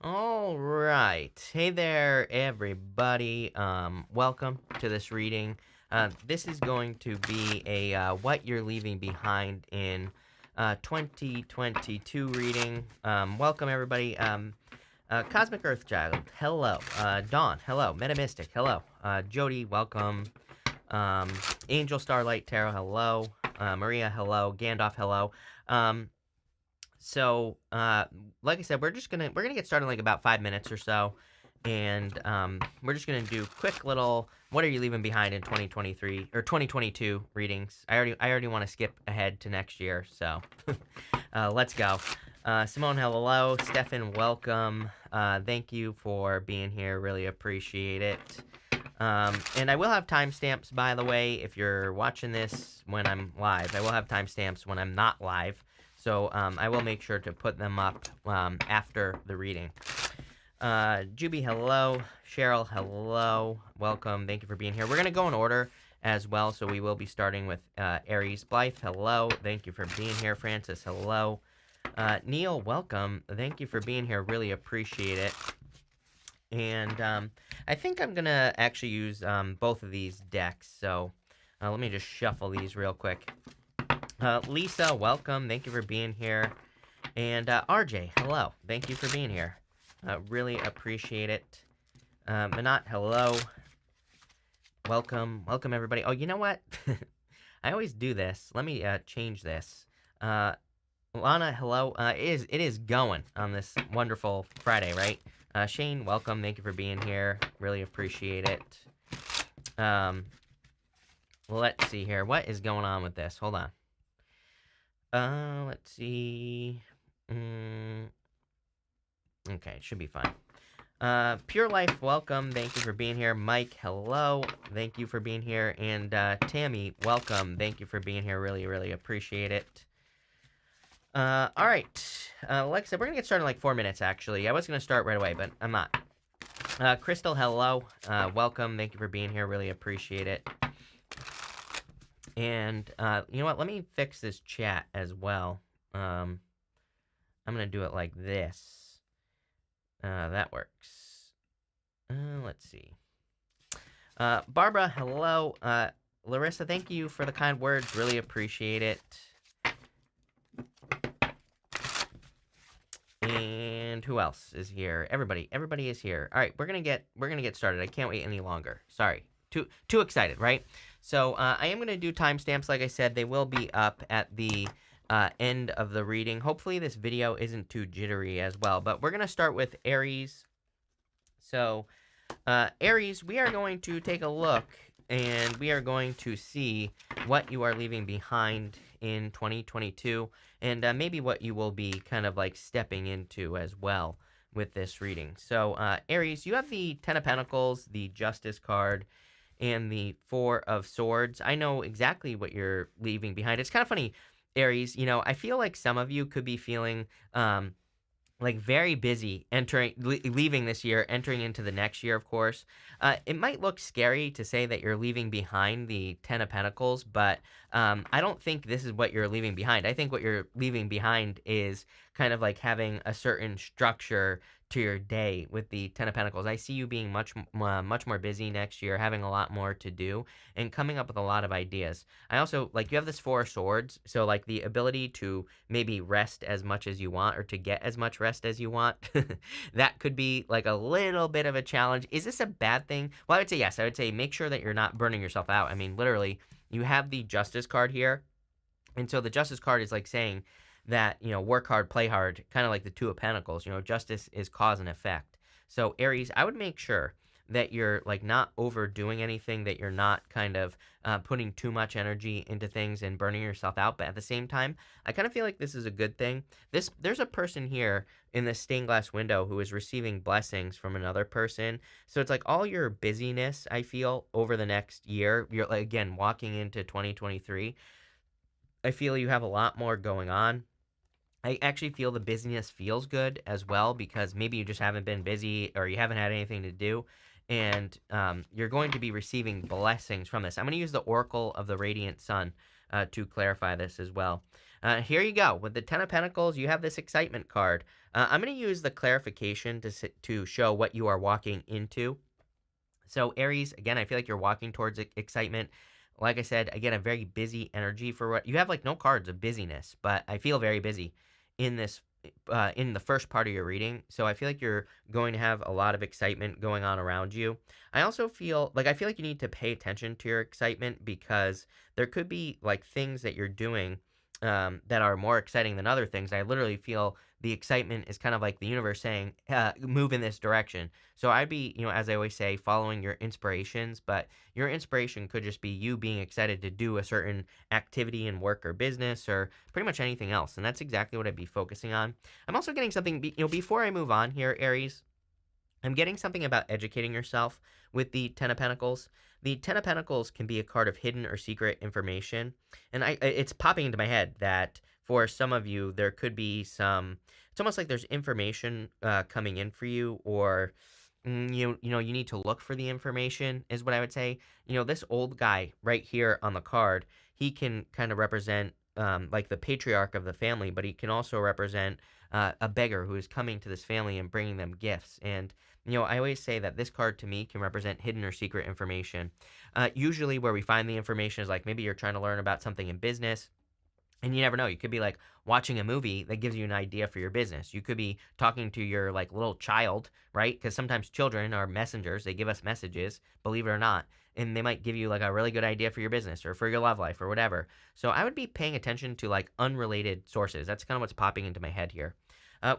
All right. Hey there, everybody. Welcome to this reading. This is going to be a what you're leaving behind in 2022 reading. Welcome, everybody. Cosmic Earthchild, hello. Dawn, hello. Metamystic, hello. Jody, welcome. Angel Starlight Tarot, hello. Maria, hello. Gandalf, hello. Um, like I said, we're gonna get started in like about 5 minutes or so, and we're just gonna do quick little what are you leaving behind in 2023 or 2022 readings. I already want to skip ahead to next year, so let's go. Simone, hello. Stefan, welcome. Thank you for being here. Really appreciate it. And I will have timestamps, by the way, if you're watching this when I'm live. I will have timestamps when I'm not live. So I will make sure to put them up after the reading. Juby, hello. Cheryl, hello. Welcome. Thank you for being here. We're going to go in order as well. So we will be starting with Aries. Blythe, hello. Thank you for being here. Francis, hello. Neil, welcome. Thank you for being here. Really appreciate it. And I think I'm going to actually use both of these decks. So let me just shuffle these real quick. Lisa, welcome. Thank you for being here. And RJ, hello. Thank you for being here. Really appreciate it. Manat, hello. Welcome. Welcome, everybody. Oh, you know what? I always do this. Let me change this. Lana, hello. It is going on this wonderful Friday, right? Shane, welcome. Thank you for being here. Really appreciate it. Let's see here. What is going on with this? Hold on. Let's see. Okay, it should be fine. Pure Life, welcome. Thank you for being here. Mike, hello. Thank you for being here. And Tammy, welcome. Thank you for being here. Really, really appreciate it. All right. Like I said, we're going to get started in like 4 minutes, actually. I was going to start right away, but I'm not. Crystal, hello. Welcome. Thank you for being here. Really appreciate it. And you know what? Let me fix this chat as well. I'm going to do it like this. That works. Let's see. Barbara, hello. Larissa, thank you for the kind words. Really appreciate it. And who else is here? Everybody is here. All right, we're gonna get started. I can't wait any longer. Sorry, too excited, right? So I am gonna do timestamps. Like I said, they will be up at the end of the reading. Hopefully, this video isn't too jittery as well. But we're gonna start with Aries. So Aries, we are going to take a look, and we are going to see what you are leaving behind in 2022, and maybe what you will be kind of like stepping into as well with this reading. So Aries, you have the Ten of Pentacles, the Justice card, and the Four of Swords. I know exactly what you're leaving behind. It's kind of funny, Aries, you know, I feel like some of you could be feeling like very busy leaving this year, entering into the next year, of course. It might look scary to say that you're leaving behind the Ten of Pentacles, but I don't think this is what you're leaving behind. I think what you're leaving behind is kind of like having a certain structure to your day with the Ten of Pentacles. I see you being much more busy next year, having a lot more to do, and coming up with a lot of ideas. I also, like, you have this Four of Swords, so, like, the ability to maybe rest as much as you want, or to get as much rest as you want, that could be, like, a little bit of a challenge. Is this a bad thing? Well, I would say yes. I would say make sure that you're not burning yourself out. I mean, literally, you have the Justice card here, and so the Justice card is, like, saying that, you know, work hard, play hard, kind of like the Two of Pentacles. You know, justice is cause and effect. So, Aries, I would make sure that you're, like, not overdoing anything, that you're not kind of putting too much energy into things and burning yourself out. But at the same time, I kind of feel like this is a good thing. There's a person here in this stained glass window who is receiving blessings from another person. So it's like all your busyness, I feel, over the next year, you're, like, again, walking into 2023, I feel you have a lot more going on. I actually feel the busyness feels good as well, because maybe you just haven't been busy, or you haven't had anything to do, and you're going to be receiving blessings from this. I'm going to use the Oracle of the Radiant Sun to clarify this as well. Here you go. With the Ten of Pentacles, you have this excitement card. I'm going to use the clarification to show what you are walking into. So Aries, again, I feel like you're walking towards excitement. Like I said, again, a very busy energy for what you have, like no cards of busyness, but I feel very busy in this in the first part of your reading. So I feel like you're going to have a lot of excitement going on around you. I also feel like you need to pay attention to your excitement because there could be like things that you're doing that are more exciting than other things. I literally feel the excitement is kind of like the universe saying, move in this direction. So I'd be, as I always say, following your inspirations, but your inspiration could just be you being excited to do a certain activity in work or business or pretty much anything else. And that's exactly what I'd be focusing on. I'm also getting something, before I move on here, Aries, I'm getting something about educating yourself with the Ten of Pentacles. The Ten of Pentacles can be a card of hidden or secret information. And it's popping into my head that for some of you, there could be it's almost like there's information coming in for you, or you need to look for the information, is what I would say. This old guy right here on the card, he can kind of represent like the patriarch of the family, but he can also represent a beggar who is coming to this family and bringing them gifts. And I always say that this card to me can represent hidden or secret information. Usually where we find the information is like maybe you're trying to learn about something in business. And you never know. You could be like watching a movie that gives you an idea for your business. You could be talking to your like little child, right? Because sometimes children are messengers. They give us messages, believe it or not. And they might give you like a really good idea for your business or for your love life or whatever. So I would be paying attention to like unrelated sources. That's kind of what's popping into my head here.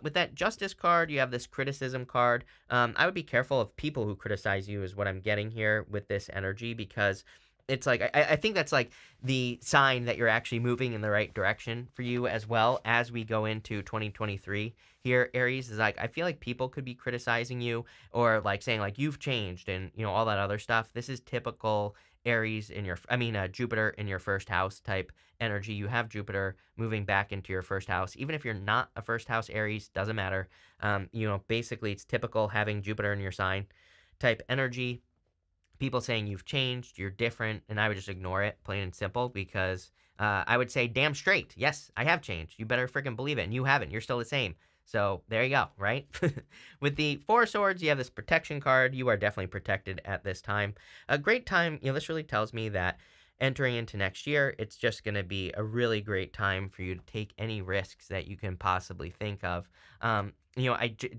With that Justice card, you have this criticism card. I would be careful of people who criticize you, is what I'm getting here with this energy, because it's like I think that's like the sign that you're actually moving in the right direction for you as well as we go into 2023 here. Aries is like, I feel like people could be criticizing you or like saying like you've changed and all that other stuff. This is typical Aries Jupiter in your first house type energy. You have Jupiter moving back into your first house. Even if you're not a first house Aries, doesn't matter. Basically it's typical having Jupiter in your sign type energy. People saying you've changed, you're different, and I would just ignore it, plain and simple, because I would say, damn straight, yes, I have changed. You better freaking believe it, and you haven't. You're still the same. So there you go, right? With the Four of Swords, you have this protection card. You are definitely protected at this time. A great time, this really tells me that entering into next year, it's just going to be a really great time for you to take any risks that you can possibly think of.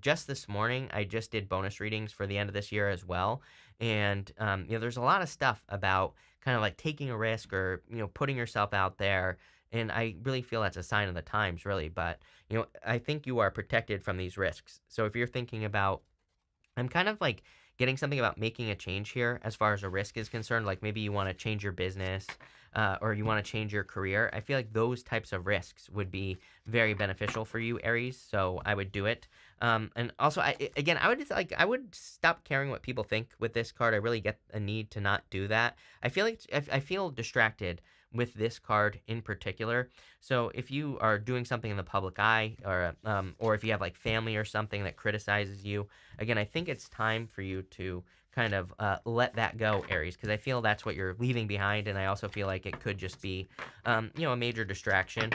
Just this morning, I just did bonus readings for the end of this year as well. And, there's a lot of stuff about kind of like taking a risk or, putting yourself out there. And I really feel that's a sign of the times, really. But, I think you are protected from these risks. So if you're thinking about, I'm kind of like getting something about making a change here as far as a risk is concerned, like maybe you want to change your business or you want to change your career. I feel like those types of risks would be very beneficial for you, Aries. So I would do it. And also, I would stop caring what people think with this card. I really get a need to not do that. I feel like I feel distracted with this card in particular. So if you are doing something in the public eye, or if you have like family or something that criticizes you, again, I think it's time for you to kind of let that go, Aries, because I feel that's what you're leaving behind, and I also feel like it could just be, a major distraction.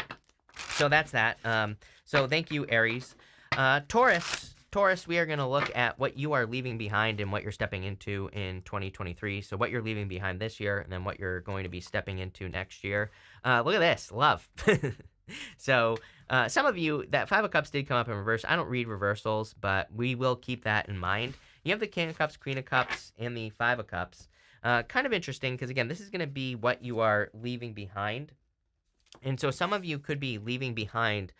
So that's that. So thank you, Aries. Taurus, we are going to look at what you are leaving behind and what you're stepping into in 2023. So what you're leaving behind this year and then what you're going to be stepping into next year. Look at this. Love. So some of you, that Five of Cups did come up in reverse. I don't read reversals, but we will keep that in mind. You have the King of Cups, Queen of Cups, and the Five of Cups. Kind of interesting because, again, this is going to be what you are leaving behind. And so some of you could be leaving behind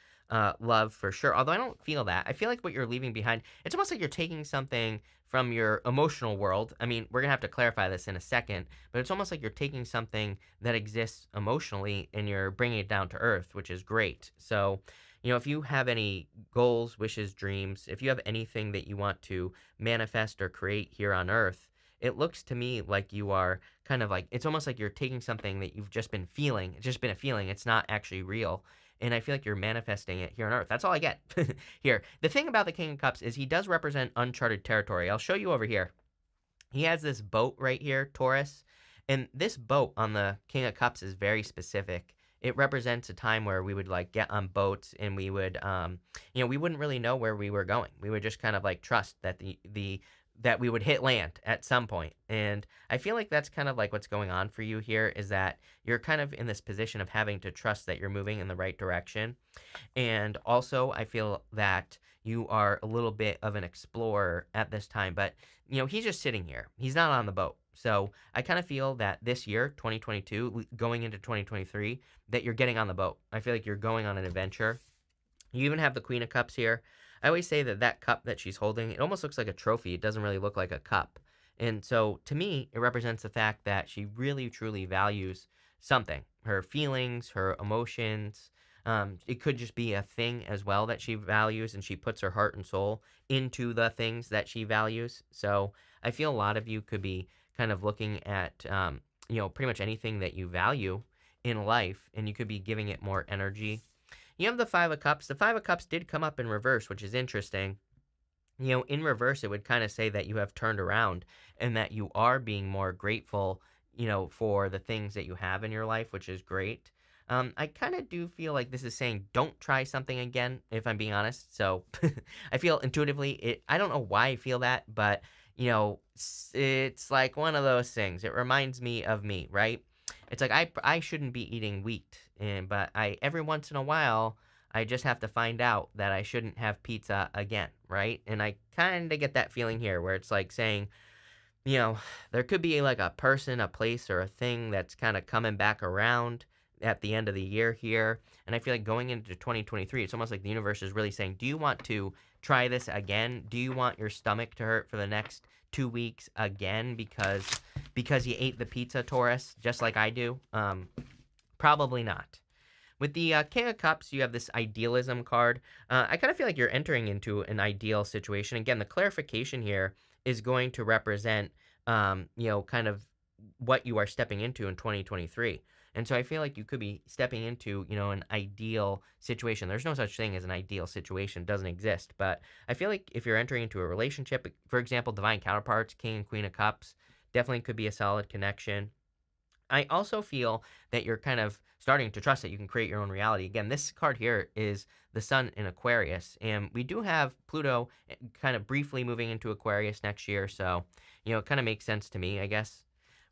love for sure, although I don't feel that. I feel like what you're leaving behind, it's almost like you're taking something from your emotional world. I mean, we're going to have to clarify this in a second, but it's almost like you're taking something that exists emotionally and you're bringing it down to earth, which is great. So, if you have any goals, wishes, dreams, if you have anything that you want to manifest or create here on earth, it looks to me like you are kind of like, it's almost like you're taking something that you've just been feeling. It's just been a feeling. It's not actually real. And I feel like you're manifesting it here on Earth. That's all I get here. The thing about the King of Cups is he does represent uncharted territory. I'll show you over here. He has this boat right here, Taurus. And this boat on the King of Cups is very specific. it represents a time where we would like get on boats and we would, we wouldn't really know where we were going. We would just kind of like trust that that we would hit land at some point. And I feel like that's kind of like what's going on for you here is that you're kind of in this position of having to trust that you're moving in the right direction. And also, I feel that you are a little bit of an explorer at this time, but he's just sitting here. He's not on the boat. So I kind of feel that this year, 2022, going into 2023, that you're getting on the boat. I feel like you're going on an adventure. You even have the Queen of Cups here. I always say that that cup that she's holding, it almost looks like a trophy. It doesn't really look like a cup. And so to me, it represents the fact that she really, truly values something, her feelings, her emotions. It could just be a thing as well that she values, and she puts her heart and soul into the things that she values. So I feel a lot of you could be kind of looking at, pretty much anything that you value in life, and you could be giving it more energy. You have the Five of Cups. The Five of Cups did come up in reverse, which is interesting. In reverse, it would kind of say that you have turned around and that you are being more grateful, for the things that you have in your life, which is great. I kind of do feel like this is saying don't try something again, if I'm being honest. So I feel intuitively, I don't know why I feel that, but, it's like one of those things. It reminds me of me, right? It's like I shouldn't be eating wheat, but every once in a while I just have to find out that I shouldn't have pizza again, right? And I kind of get that feeling here where it's like saying, there could be like a person, a place, or a thing that's kind of coming back around at the end of the year here. And I feel like going into 2023, it's almost like the universe is really saying, do you want to try this again? Do you want your stomach to hurt for the next 2 weeks again because you ate the pizza, Taurus, just like I do? Probably not. With the King of Cups, you have this idealism card. I kind of feel like you're entering into an ideal situation. Again, the clarification here is going to represent, kind of what you are stepping into in 2023. And so I feel like you could be stepping into, an ideal situation. There's no such thing as an ideal situation. It doesn't exist. But I feel like if you're entering into a relationship, for example, divine counterparts, King and Queen of Cups, definitely could be a solid connection. I also feel that you're kind of starting to trust that you can create your own reality. Again, this card here is the sun in Aquarius, and we do have Pluto kind of briefly moving into Aquarius next year, so, it kind of makes sense to me, I guess.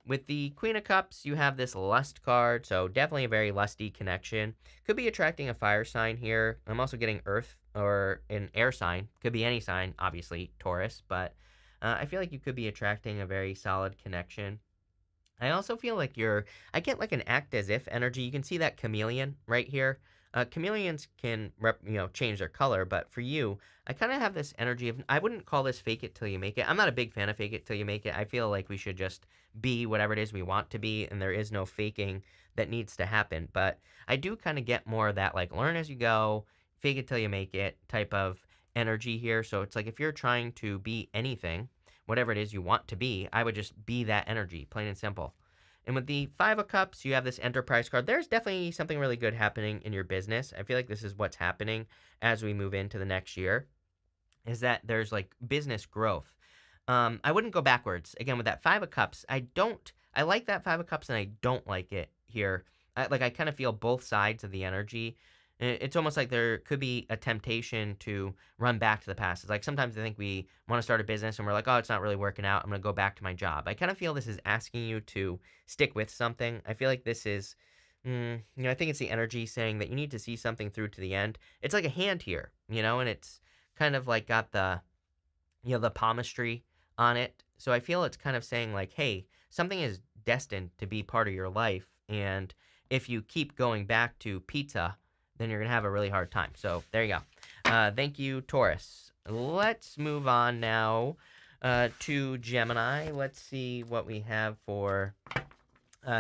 With the Queen of Cups, you have this lust card, so definitely a very lusty connection. Could be attracting a fire sign here. I'm also getting earth or an air sign. Could be any sign, obviously, Taurus, but I feel like you could be attracting a very solid connection. I also feel like I get like an act as if energy. You can see that chameleon right here. Chameleons can, change their color, but for you, I kind of have this energy of, I wouldn't call this fake it till you make it. I'm not a big fan of fake it till you make it. I feel like we should just be whatever it is we want to be, and there is no faking that needs to happen. But I do kind of get more of that, like, learn as you go, fake it till you make it type of energy here. So it's like if you're trying to be anything, whatever it is you want to be, I would just be that energy, plain and simple. And with the Five of Cups, you have this Enterprise card. There's definitely something really good happening in your business. I feel like this is what's happening as we move into the next year, is that there's like business growth. I wouldn't go backwards. Again, with that Five of Cups, I like that Five of Cups and I don't like it here. I kind of feel both sides of the energy. It's almost like there could be a temptation to run back to the past. It's like sometimes I think we want to start a business and we're like, oh, it's not really working out. I'm going to go back to my job. I kind of feel this is asking you to stick with something. I feel like this is, I think it's the energy saying that you need to see something through to the end. It's like a hand here, and it's kind of like got the, the palmistry on it. So I feel it's kind of saying like, hey, something is destined to be part of your life. And if you keep going back to pizza, then you're going to have a really hard time. So there you go. Thank you, Taurus. Let's move on now to Gemini. Let's see what we have for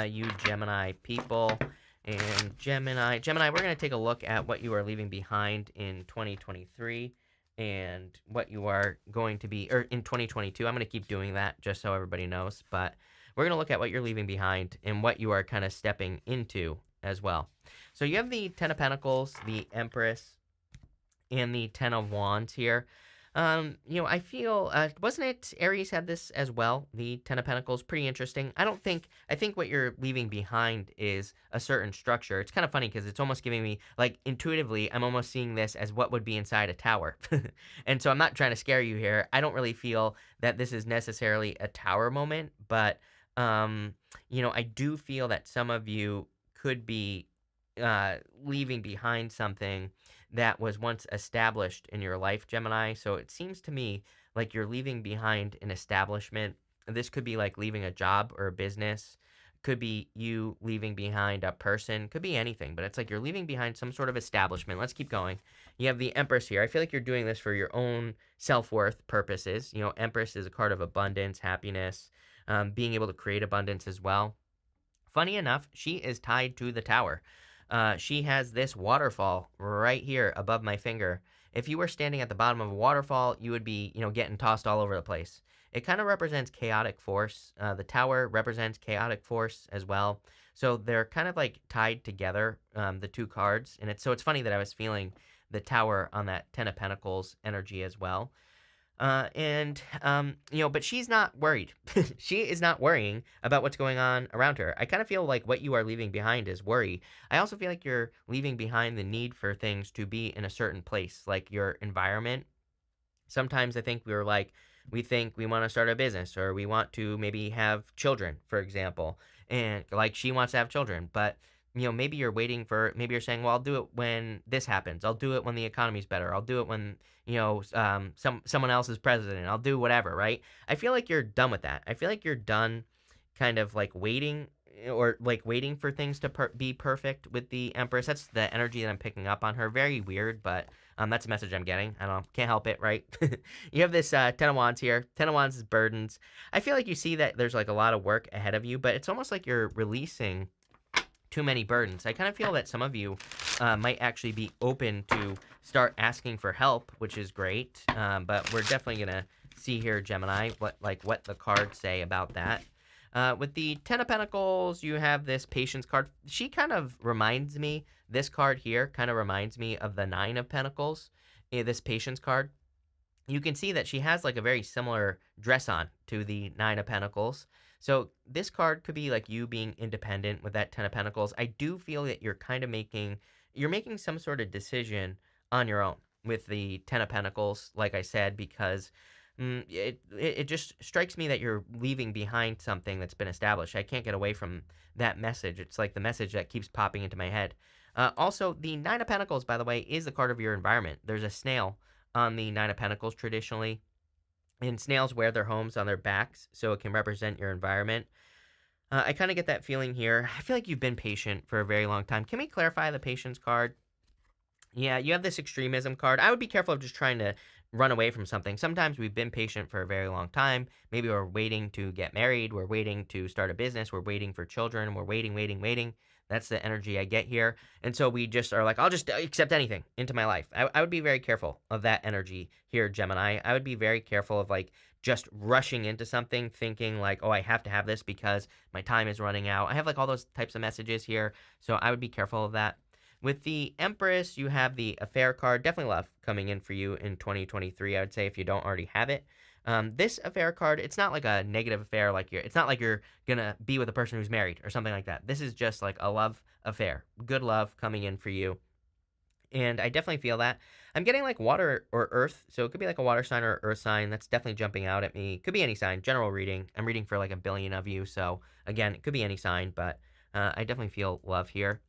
you Gemini people. And Gemini, we're going to take a look at what you are leaving behind in 2023 and what you are going to be, or in 2022. I'm going to keep doing that just so everybody knows. But we're going to look at what you're leaving behind and what you are kind of stepping into as well. So you have the Ten of Pentacles, the Empress, and the Ten of Wands here. I feel, wasn't it Aries had this as well? The Ten of Pentacles, pretty interesting. I think what you're leaving behind is a certain structure. It's kind of funny because it's almost giving me, like, intuitively, I'm almost seeing this as what would be inside a tower. And so I'm not trying to scare you here. I don't really feel that this is necessarily a tower moment, but, um, I do feel that some of you could be, leaving behind something that was once established in your life, Gemini. So it seems to me like you're leaving behind an establishment. This could be like leaving a job or a business. Could be you leaving behind a person. Could be anything, but it's like you're leaving behind some sort of establishment. Let's keep going. You have the Empress here. I feel like you're doing this for your own self worth purposes. Empress is a card of abundance, happiness, being able to create abundance as well. Funny enough, she is tied to the tower. She has this waterfall right here above my finger. If you were standing at the bottom of a waterfall, you would be, getting tossed all over the place. It kind of represents chaotic force. The tower represents chaotic force as well. So they're kind of like tied together, the two cards. And it's funny that I was feeling the tower on that Ten of Pentacles energy as well. But she's not worried. She is not worrying about what's going on around her. I kind of feel like what you are leaving behind is worry. I also feel like you're leaving behind the need for things to be in a certain place, like your environment. Sometimes I think we think we want to start a business or we want to maybe have children, for example. And like she wants to have children, but maybe maybe you're saying, well, I'll do it when this happens. I'll do it when the economy's better. I'll do it when, someone else is president. I'll do whatever, right? I feel like you're done with that. I feel like you're done kind of like waiting or like waiting for things to be perfect with the Empress. That's the energy that I'm picking up on her. Very weird, but that's a message I'm getting. I don't know. Can't help it, right? You have this Ten of Wands here. Ten of Wands is burdens. I feel like you see that there's like a lot of work ahead of you, but it's almost like you're releasing too many burdens. I kind of feel that some of you might actually be open to start asking for help, which is great. But we're definitely going to see here, Gemini, what the cards say about that. With the Ten of Pentacles, you have this Patience card. She kind of reminds me, this card here kind of reminds me of the Nine of Pentacles, this Patience card. You can see that she has like a very similar dress on to the Nine of Pentacles. So this card could be like you being independent with that Ten of Pentacles. I do feel that you're kind of making some sort of decision on your own with the Ten of Pentacles, like I said, because it just strikes me that you're leaving behind something that's been established. I can't get away from that message. It's like the message that keeps popping into my head. Also, the Nine of Pentacles, by the way, is the card of your environment. There's a snail on the Nine of Pentacles traditionally. And snails wear their homes on their backs, so it can represent your environment. I kind of get that feeling here. I feel like you've been patient for a very long time. Can we clarify the patience card? Yeah, you have this extremism card. I would be careful of just trying to run away from something. Sometimes we've been patient for a very long time. Maybe we're waiting to get married. We're waiting to start a business. We're waiting for children. We're waiting, waiting, waiting. That's the energy I get here. And so we just are like, I'll just accept anything into my life. I would be very careful of that energy here, Gemini. I would be very careful of like just rushing into something, thinking like, oh, I have to have this because my time is running out. I have like all those types of messages here. So I would be careful of that. With the Empress, you have the affair card. Definitely love coming in for you in 2023, I would say, if you don't already have it. This affair card, it's not like a negative affair, it's not like you're gonna be with a person who's married or something like that. This is just like a love affair. Good love coming in for you. And I definitely feel that. I'm getting like water or earth, so it could be like a water sign or earth sign. That's definitely jumping out at me. Could be any sign, general reading. I'm reading for like a billion of you, so again, it could be any sign, but I definitely feel love here.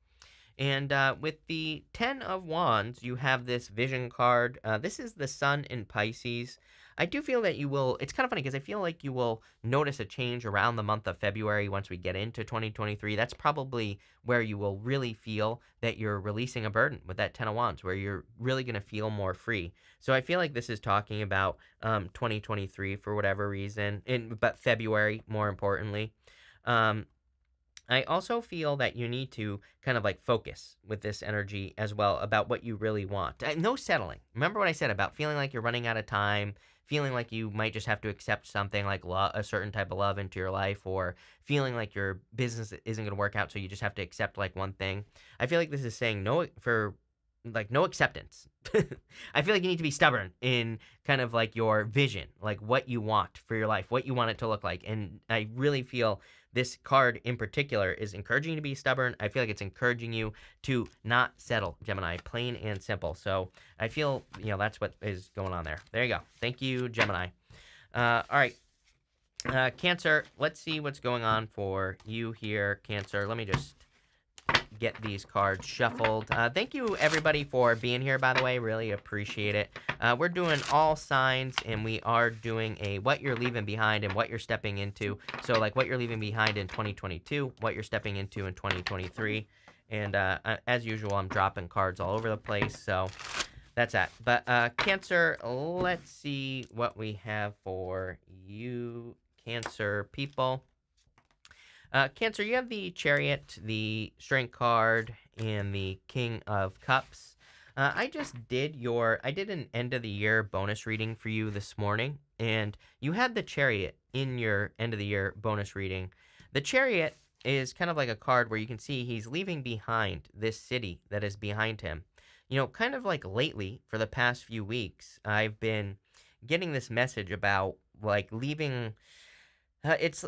And with the Ten of Wands, you have this vision card. This is the Sun in Pisces. I do feel that you will, it's kind of funny because I feel like you will notice a change around the month of February once we get into 2023. That's probably where you will really feel that you're releasing a burden with that Ten of Wands, where you're really going to feel more free. So I feel like this is talking about 2023 for whatever reason, but February more importantly. I also feel that you need to kind of like focus with this energy as well about what you really want. No settling. Remember what I said about feeling like you're running out of time, feeling like you might just have to accept something like a certain type of love into your life, or feeling like your business isn't going to work out, so you just have to accept like one thing. I feel like this is saying no for like no acceptance. I feel like you need to be stubborn in kind of like your vision, like what you want for your life, what you want it to look like. And I really feel this card in particular is encouraging you to be stubborn. I feel like it's encouraging you to not settle, Gemini, plain and simple. So I feel, that's what is going on there. There you go. Thank you, Gemini. All right. Cancer, let's see what's going on for you here, Cancer. Let me just get these cards shuffled. Thank you, everybody, for being here, by the way. Really appreciate it. We're doing all signs, and we are doing a what you're leaving behind and what you're stepping into. So, like, what you're leaving behind in 2022, what you're stepping into in 2023. And as usual, I'm dropping cards all over the place, so that's that. But Cancer, let's see what we have for you, Cancer people. Cancer, you have the Chariot, the Strength card, and the King of Cups. I did an end of the year bonus reading for you this morning, and you had the Chariot in your end of the year bonus reading. The Chariot is kind of like a card where you can see he's leaving behind this city that is behind him. Kind of like lately, for the past few weeks, I've been getting this message about like leaving. It's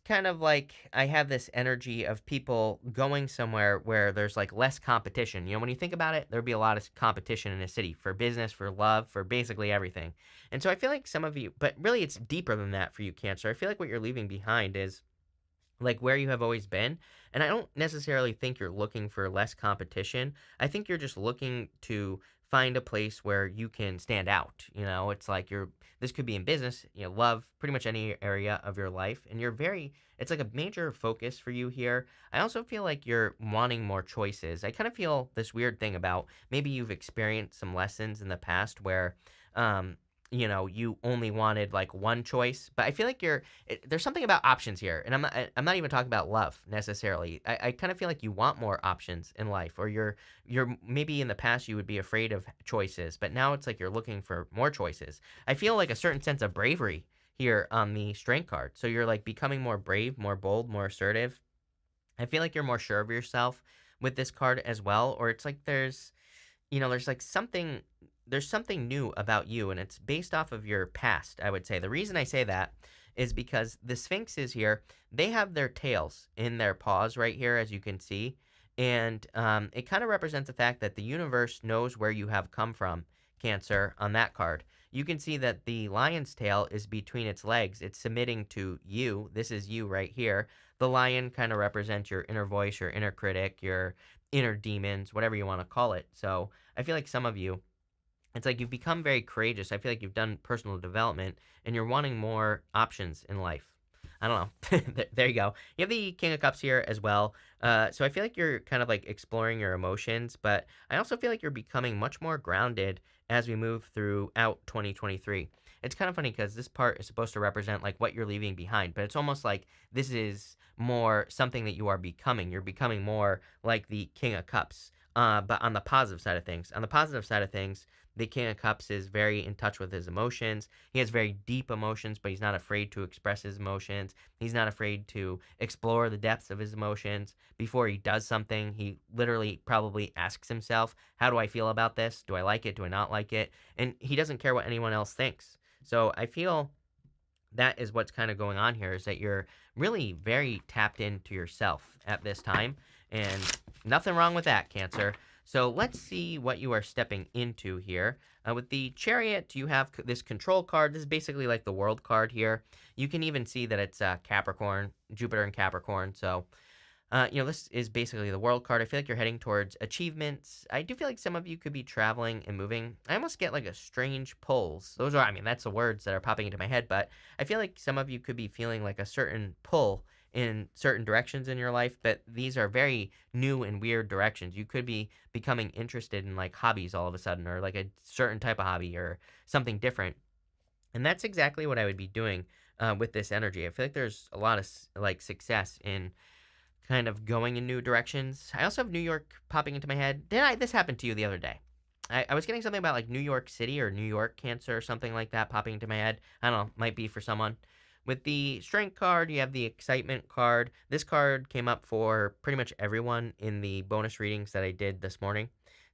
kind of like I have this energy of people going somewhere where there's like less competition. When you think about it, there'd be a lot of competition in a city for business, for love, for basically everything. And so I feel like some of you, but really it's deeper than that for you, Cancer. I feel like what you're leaving behind is like where you have always been. And I don't necessarily think you're looking for less competition. I think you're just looking to find a place where you can stand out. It's like this could be in business, love, pretty much any area of your life. And it's like a major focus for you here. I also feel like you're wanting more choices. I kind of feel this weird thing about maybe you've experienced some lessons in the past where, you only wanted like one choice, but I feel like there's something about options here, and I'm not even talking about love necessarily. I kind of feel like you want more options in life, or you're maybe in the past you would be afraid of choices, but now it's like you're looking for more choices. I feel like a certain sense of bravery here on the Strength card. So you're like becoming more brave, more bold, more assertive. I feel like you're more sure of yourself with this card as well, or it's like there's like something new about you, and it's based off of your past, I would say. The reason I say that is because the Sphinxes here, they have their tails in their paws right here, as you can see. And it kind of represents the fact that the universe knows where you have come from, Cancer, on that card. You can see that the lion's tail is between its legs. It's submitting to you. This is you right here. The lion kind of represents your inner voice, your inner critic, your inner demons, whatever you want to call it. So I feel like some of you, it's like you've become very courageous. I feel like you've done personal development and you're wanting more options in life. I don't know. There you go. You have the King of Cups here as well. So I feel like you're kind of like exploring your emotions, but I also feel like you're becoming much more grounded as we move throughout 2023. It's kind of funny because this part is supposed to represent like what you're leaving behind, but it's almost like this is more something that you are becoming. You're becoming more like the King of Cups. But on the positive side of things, the King of Cups is very in touch with his emotions. He has very deep emotions, but he's not afraid to express his emotions. He's not afraid to explore the depths of his emotions. Before he does something, he literally probably asks himself, how do I feel about this? Do I like it? Do I not like it? And he doesn't care what anyone else thinks. So I feel that is what's kind of going on here, is that you're really very tapped into yourself at this time. And nothing wrong with that, Cancer. So let's see what you are stepping into here. With the Chariot, you have this control card. This is basically like the world card here. You can even see that it's Capricorn, Jupiter and Capricorn. So, this is basically the world card. I feel like you're heading towards achievements. I do feel like some of you could be traveling and moving. I almost get like a strange pulls. That's the words that are popping into my head, but I feel like some of you could be feeling like a certain pull in certain directions in your life, but these are very new and weird directions. You could be becoming interested in like hobbies all of a sudden, or like a certain type of hobby or something different. And that's exactly what I would be doing with this energy. I feel like there's a lot of like success in kind of going in new directions. I also have New York popping into my head. This happened to you the other day. I was getting something about like New York City or New York Cancer or something like that popping into my head. I don't know, might be for someone. With the Strength card, you have the Excitement card. This card came up for pretty much everyone in the bonus readings that I did this morning.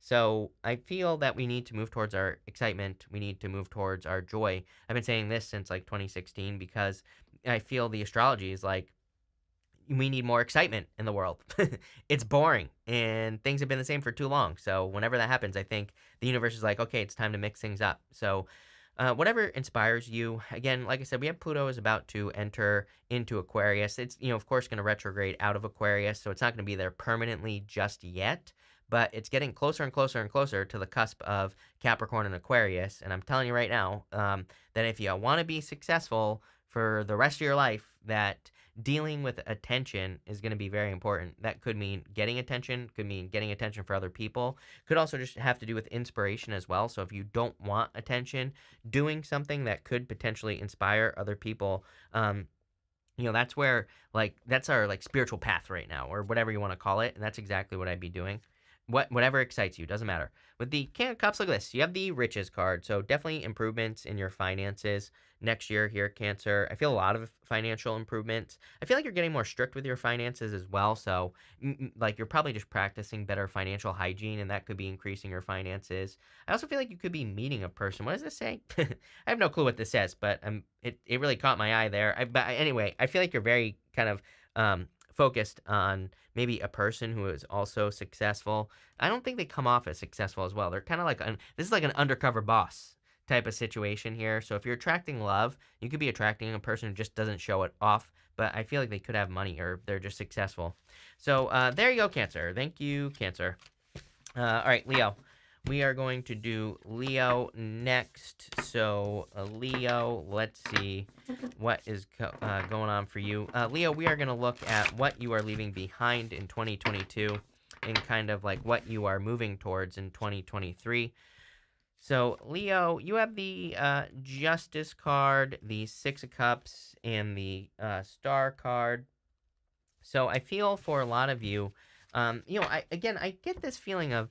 So I feel that we need to move towards our excitement. We need to move towards our joy. I've been saying this since like 2016 because I feel the astrology is like we need more excitement in the world. It's boring and things have been the same for too long. So whenever that happens, I think the universe is like, okay, it's time to mix things up. So whatever inspires you. Again, like I said, we have Pluto is about to enter into Aquarius. It's, of course, going to retrograde out of Aquarius. So it's not going to be there permanently just yet. But it's getting closer and closer and closer to the cusp of Capricorn and Aquarius. And I'm telling you right now that if you want to be successful for the rest of your life, that dealing with attention is going to be very important. That could mean getting attention, could mean getting attention for other people, could also just have to do with inspiration as well. So if you don't want attention, doing something that could potentially inspire other people, that's where that's our like spiritual path right now, or whatever you want to call it, and that's exactly what I'd be doing. Whatever excites you, doesn't matter. With the King of Cups, look at this. You have the Riches card, so definitely improvements in your finances next year here, Cancer. I feel a lot of financial improvements. I feel like you're getting more strict with your finances as well, so like you're probably just practicing better financial hygiene, and that could be increasing your finances. I also feel like you could be meeting a person. What does this say? I have no clue what this says, but it really caught my eye there. But anyway, I feel like you're very kind of focused on maybe a person who is also successful. I don't think they come off as successful as well. They're kind of like this is like an undercover boss type of situation here. So if you're attracting love, you could be attracting a person who just doesn't show it off, but I feel like they could have money or they're just successful. So there you go, Cancer. Thank you, Cancer. All right, Leo. We are going to do Leo next. So, Leo, let's see what is going on for you. Leo, we are going to look at what you are leaving behind in 2022 and kind of like what you are moving towards in 2023. So, Leo, you have the Justice card, the Six of Cups, and the Star card. So, I feel for a lot of you, I get this feeling of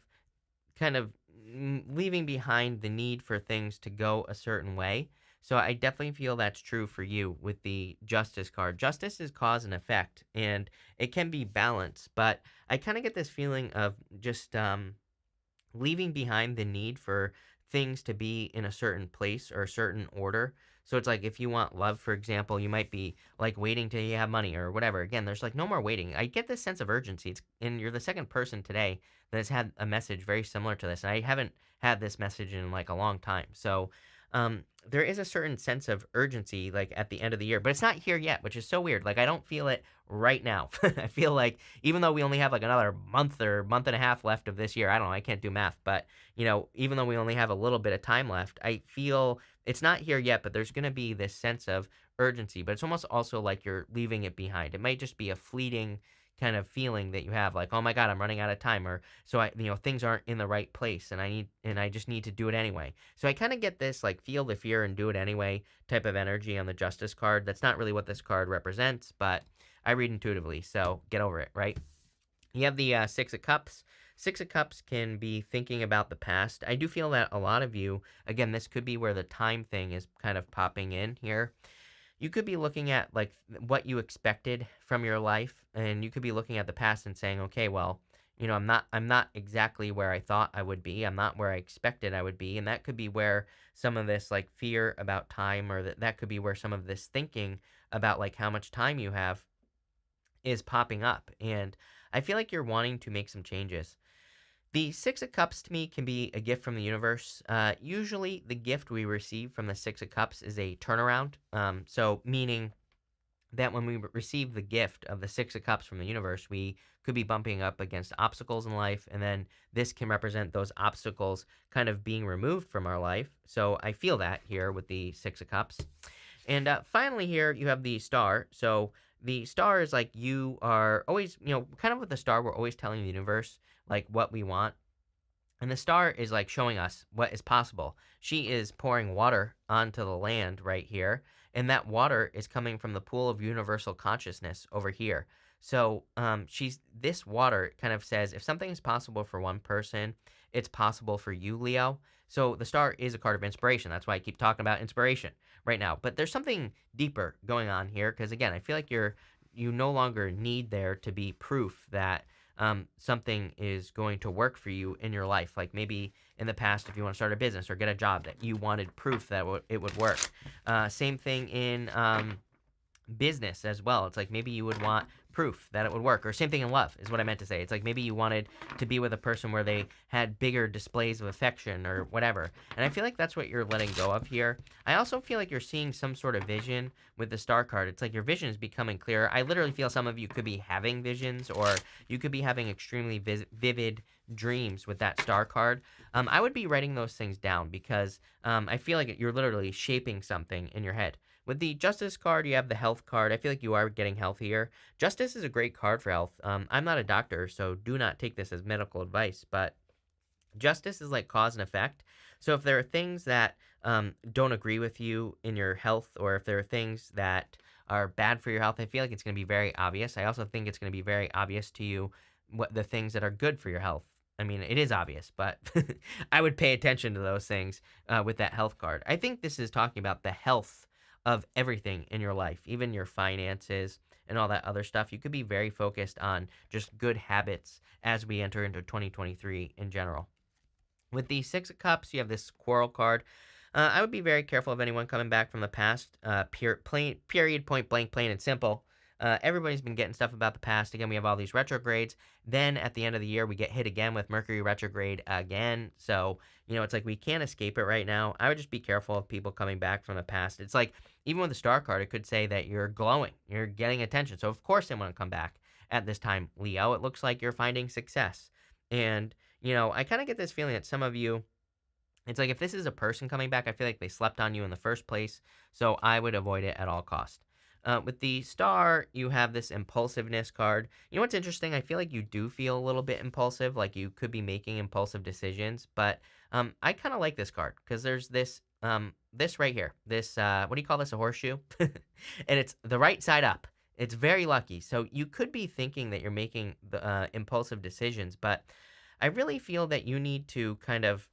kind of leaving behind the need for things to go a certain way. So I definitely feel that's true for you with the Justice card. Justice is cause and effect, and it can be balanced, but I kind of get this feeling of just leaving behind the need for things to be in a certain place or a certain order. So it's like if you want love, for example, you might be like waiting till you have money or whatever. Again, there's like no more waiting. I get this sense of urgency. And you're the second person today that has had a message very similar to this. And I haven't had this message in like a long time. So there is a certain sense of urgency like at the end of the year, but it's not here yet, which is so weird. Like I don't feel it right now. I feel like even though we only have like another month or month and a half left of this year, I don't know, I can't do math, but even though we only have a little bit of time left, I feel it's not here yet, but there's going to be this sense of urgency, but it's almost also like you're leaving it behind. It might just be a fleeting kind of feeling that you have like, oh my God, I'm running out of time, or so things aren't in the right place and I just need to do it anyway. So I kind of get this like feel the fear and do it anyway type of energy on the Justice card. That's not really what this card represents, but I read intuitively, so get over it, right? You have the Six of Cups. Six of Cups can be thinking about the past. I do feel that a lot of you, again, this could be where the time thing is kind of popping in here. You could be looking at like what you expected from your life, and you could be looking at the past and saying, okay, well, I'm not exactly where I thought I would be. I'm not where I expected I would be, and that could be where some of this like fear about time, or that could be where some of this thinking about like how much time you have is popping up. And I feel like you're wanting to make some changes. The Six of Cups to me can be a gift from the universe. Usually, the gift we receive from the Six of Cups is a turnaround. So, meaning that when we receive the gift of the Six of Cups from the universe, we could be bumping up against obstacles in life, and then this can represent those obstacles kind of being removed from our life. So, I feel that here with the Six of Cups. And finally, here you have the Star. So, the Star is like you are always, kind of with the Star, we're always telling the universe like what we want. And the Star is like showing us what is possible. She is pouring water onto the land right here, and that water is coming from the pool of universal consciousness over here. So this water kind of says if something is possible for one person, it's possible for you, Leo. So the Star is a card of inspiration. That's why I keep talking about inspiration right now. But there's something deeper going on here because again, I feel like you no longer need there to be proof that something is going to work for you in your life. Like maybe in the past, if you want to start a business or get a job, that you wanted proof that it would work. Same thing in business as well. It's like maybe you would want proof that it would work, or same thing in love is what I meant to say. It's like maybe you wanted to be with a person where they had bigger displays of affection or whatever. And I feel like that's what you're letting go of here. I also feel like you're seeing some sort of vision with the star card. It's like your vision is becoming clearer. I literally feel some of you could be having visions, or you could be having extremely vivid dreams with that star card. I would be writing those things down because I feel like you're literally shaping something in your head. With the Justice card, you have the Health card. I feel like you are getting healthier. Justice is a great card for health. I'm not a doctor, so do not take this as medical advice, but Justice is like cause and effect. So if there are things that don't agree with you in your health, or if there are things that are bad for your health, I feel like it's going to be very obvious. I also think it's going to be very obvious to you what the things that are good for your health. I mean, it is obvious, but I would pay attention to those things with that health card. I think this is talking about the health of everything in your life, even your finances and all that other stuff. You could be very focused on just good habits as we enter into 2023 in general. With the Six of Cups, you have this Quarrel card. I would be very careful of anyone coming back from the past. Period, point blank, plain and simple. Everybody's been getting stuff about the past. Again, we have all these retrogrades. Then at the end of the year, we get hit again with Mercury retrograde again. So, it's like we can't escape it right now. I would just be careful of people coming back from the past. It's like, even with the star card, it could say that you're glowing, you're getting attention. So, of course, they want to come back at this time, Leo. It looks like you're finding success. And, I kind of get this feeling that some of you, it's like if this is a person coming back, I feel like they slept on you in the first place. So, I would avoid it at all costs. With the star, you have this impulsiveness card. You know what's interesting? I feel like you do feel a little bit impulsive, like you could be making impulsive decisions. But I kind of like this card because there's this right here. This what do you call this? A horseshoe, and it's the right side up. It's very lucky. So you could be thinking that you're making the impulsive decisions, but I really feel that you need to kind of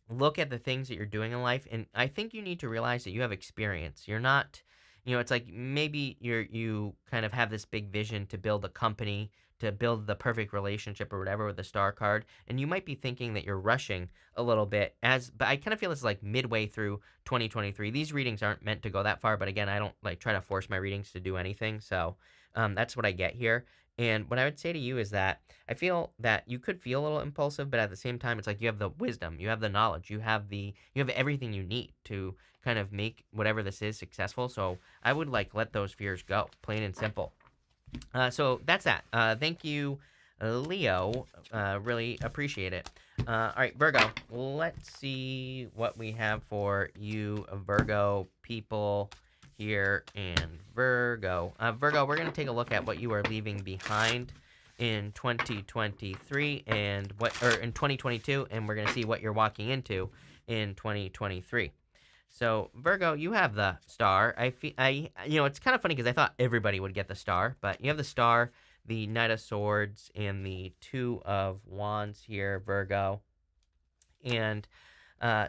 look at the things that you're doing in life, and I think you need to realize that you have experience. You're not, it's like maybe you kind of have this big vision to build a company, to build the perfect relationship or whatever with the star card, and you might be thinking that you're rushing a little bit, but I kind of feel it's like midway through 2023. These readings aren't meant to go that far, but again, I don't like try to force my readings to do anything, so that's what I get here. And what I would say to you is that I feel that you could feel a little impulsive, but at the same time, it's like you have the wisdom, you have the knowledge, you have everything you need to kind of make whatever this is successful. So I would like let those fears go, plain and simple. So that's that. Thank you, Leo. Really appreciate it. All right, Virgo. Let's see what we have for you, Virgo people here in Virgo. Virgo, we're going to take a look at what you are leaving behind in 2023 and in 2022, and we're going to see what you're walking into in 2023. So Virgo, you have the star. It's kind of funny because I thought everybody would get the star, but you have the star, the Knight of Swords, and the Two of Wands here, Virgo. And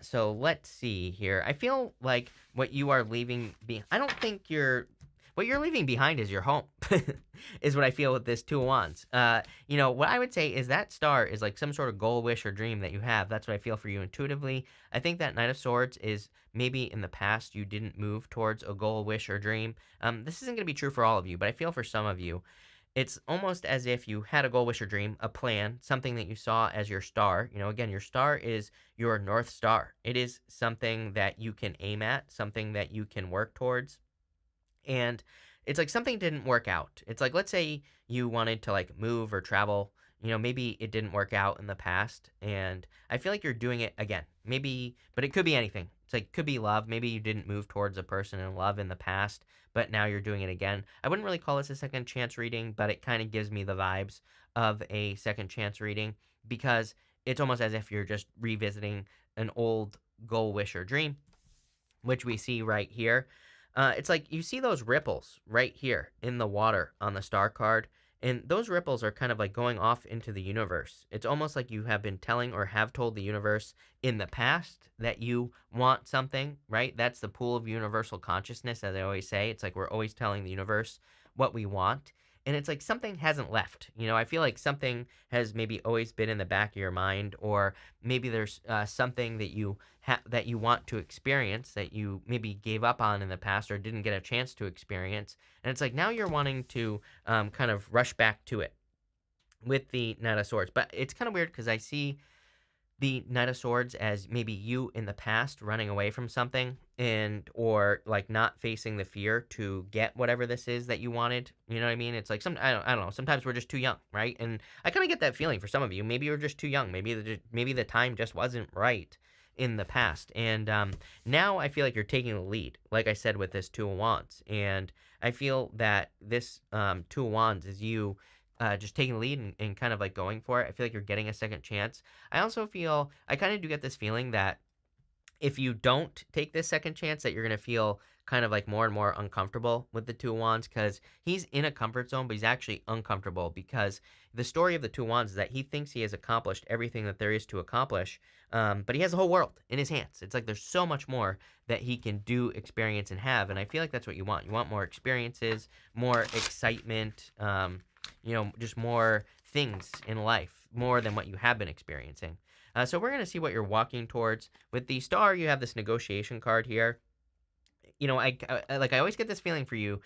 so let's see here. I feel like what you are leaving behind, I don't think what you're leaving behind is your home, is what I feel with this Two of Wands. What I would say is that star is like some sort of goal, wish, or dream that you have. That's what I feel for you intuitively. I think that Knight of Swords is maybe in the past you didn't move towards a goal, wish, or dream. This isn't going to be true for all of you, but I feel for some of you, it's almost as if you had a goal, wish, or dream, a plan, something that you saw as your star. Again, your star is your North Star. It is something that you can aim at, something that you can work towards. And it's like something didn't work out. It's like, let's say you wanted to like move or travel, maybe it didn't work out in the past. And I feel like you're doing it again, maybe, but it could be anything. It's like, could be love. Maybe you didn't move towards a person in love in the past, but now you're doing it again. I wouldn't really call this a second chance reading, but it kind of gives me the vibes of a second chance reading because it's almost as if you're just revisiting an old goal, wish, or dream, which we see right here. It's like you see those ripples right here in the water on the star card, and those ripples are kind of like going off into the universe. It's almost like you have been telling or have told the universe in the past that you want something, right? That's the pool of universal consciousness, as I always say. It's like we're always telling the universe what we want. and it's like something hasn't left. I feel like something has maybe always been in the back of your mind, or maybe there's something that that you want to experience that you maybe gave up on in the past or didn't get a chance to experience, and it's like now you're wanting to kind of rush back to it with the Knight of Swords. But it's kind of weird because I see the Knight of Swords as maybe you in the past running away from something, and or like not facing the fear to get whatever this is that you wanted. You know what I mean? It's like I don't know. Sometimes we're just too young, right? And I kind of get that feeling for some of you. Maybe you're just too young. Maybe the time just wasn't right in the past. And now I feel like you're taking the lead, like I said, with this Two of Wands. And I feel that this Two of Wands is you just taking the lead and kind of like going for it. I feel like you're getting a second chance. I also feel, I kind of do get this feeling that if you don't take this second chance, that you're going to feel kind of like more and more uncomfortable with the Two of Wands, because he's in a comfort zone, but he's actually uncomfortable because the story of the Two of Wands is that he thinks he has accomplished everything that there is to accomplish, but he has the whole world in his hands. It's like there's so much more that he can do, experience, and have, and I feel like that's what you want. You want more experiences, more excitement, just more things in life, more than what you have been experiencing. So we're going to see what you're walking towards. With the Star, you have this negotiation card here. I always get this feeling for you,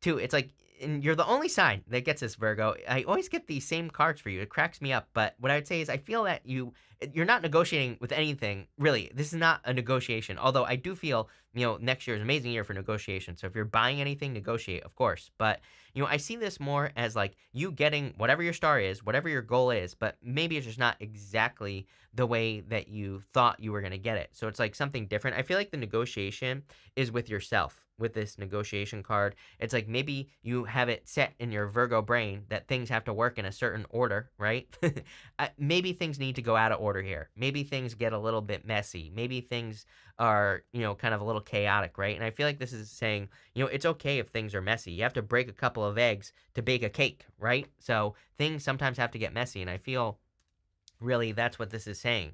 too. It's like, and you're the only sign that gets this, Virgo. I always get these same cards for you. It cracks me up. But what I would say is I feel that you're not negotiating with anything, really. This is not a negotiation. Although I do feel, next year is an amazing year for negotiation. So if you're buying anything, negotiate, of course. But, I see this more as like you getting whatever your star is, whatever your goal is, but maybe it's just not exactly the way that you thought you were going to get it. So it's like something different. I feel like the negotiation is with yourself with this negotiation card. It's like maybe you have it set in your Virgo brain that things have to work in a certain order, right? Maybe things need to go out of order here. Maybe things get a little bit messy. Maybe things are, kind of a little chaotic, right? And I feel like this is saying, it's okay if things are messy. You have to break a couple of eggs to bake a cake, right? So things sometimes have to get messy. And I feel really that's what this is saying.